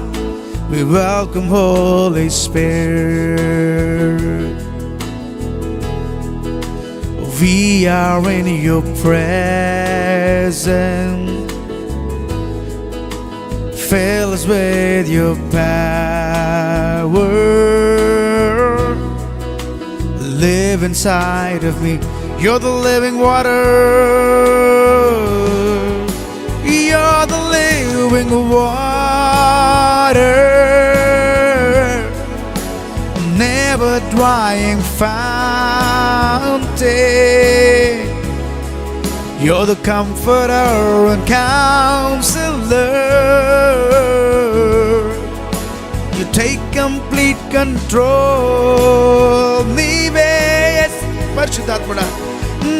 We welcome Holy Spirit. We are in your presence. Fill us with your power. Live inside of me. You're the living water. You're the living water. Never drying fountain. You're the comforter and counselor. You take complete control. Nive, yes, Parishudhatmada.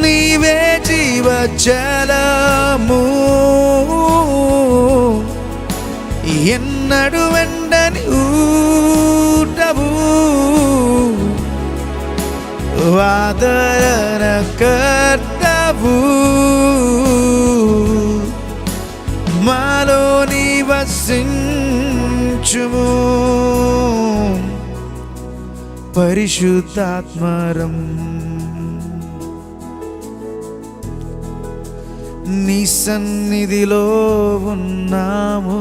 Nive jeeva jalamu. Ennadu vendani ootavu. Vadarana kartavu. మాలో నివసించుము పరిశుద్ధాత్మరం. నీ సన్నిధిలో ఉన్నాము,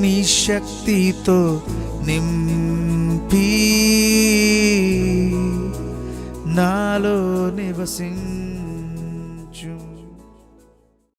నీ శక్తితో నింపి నాలో నివసించు.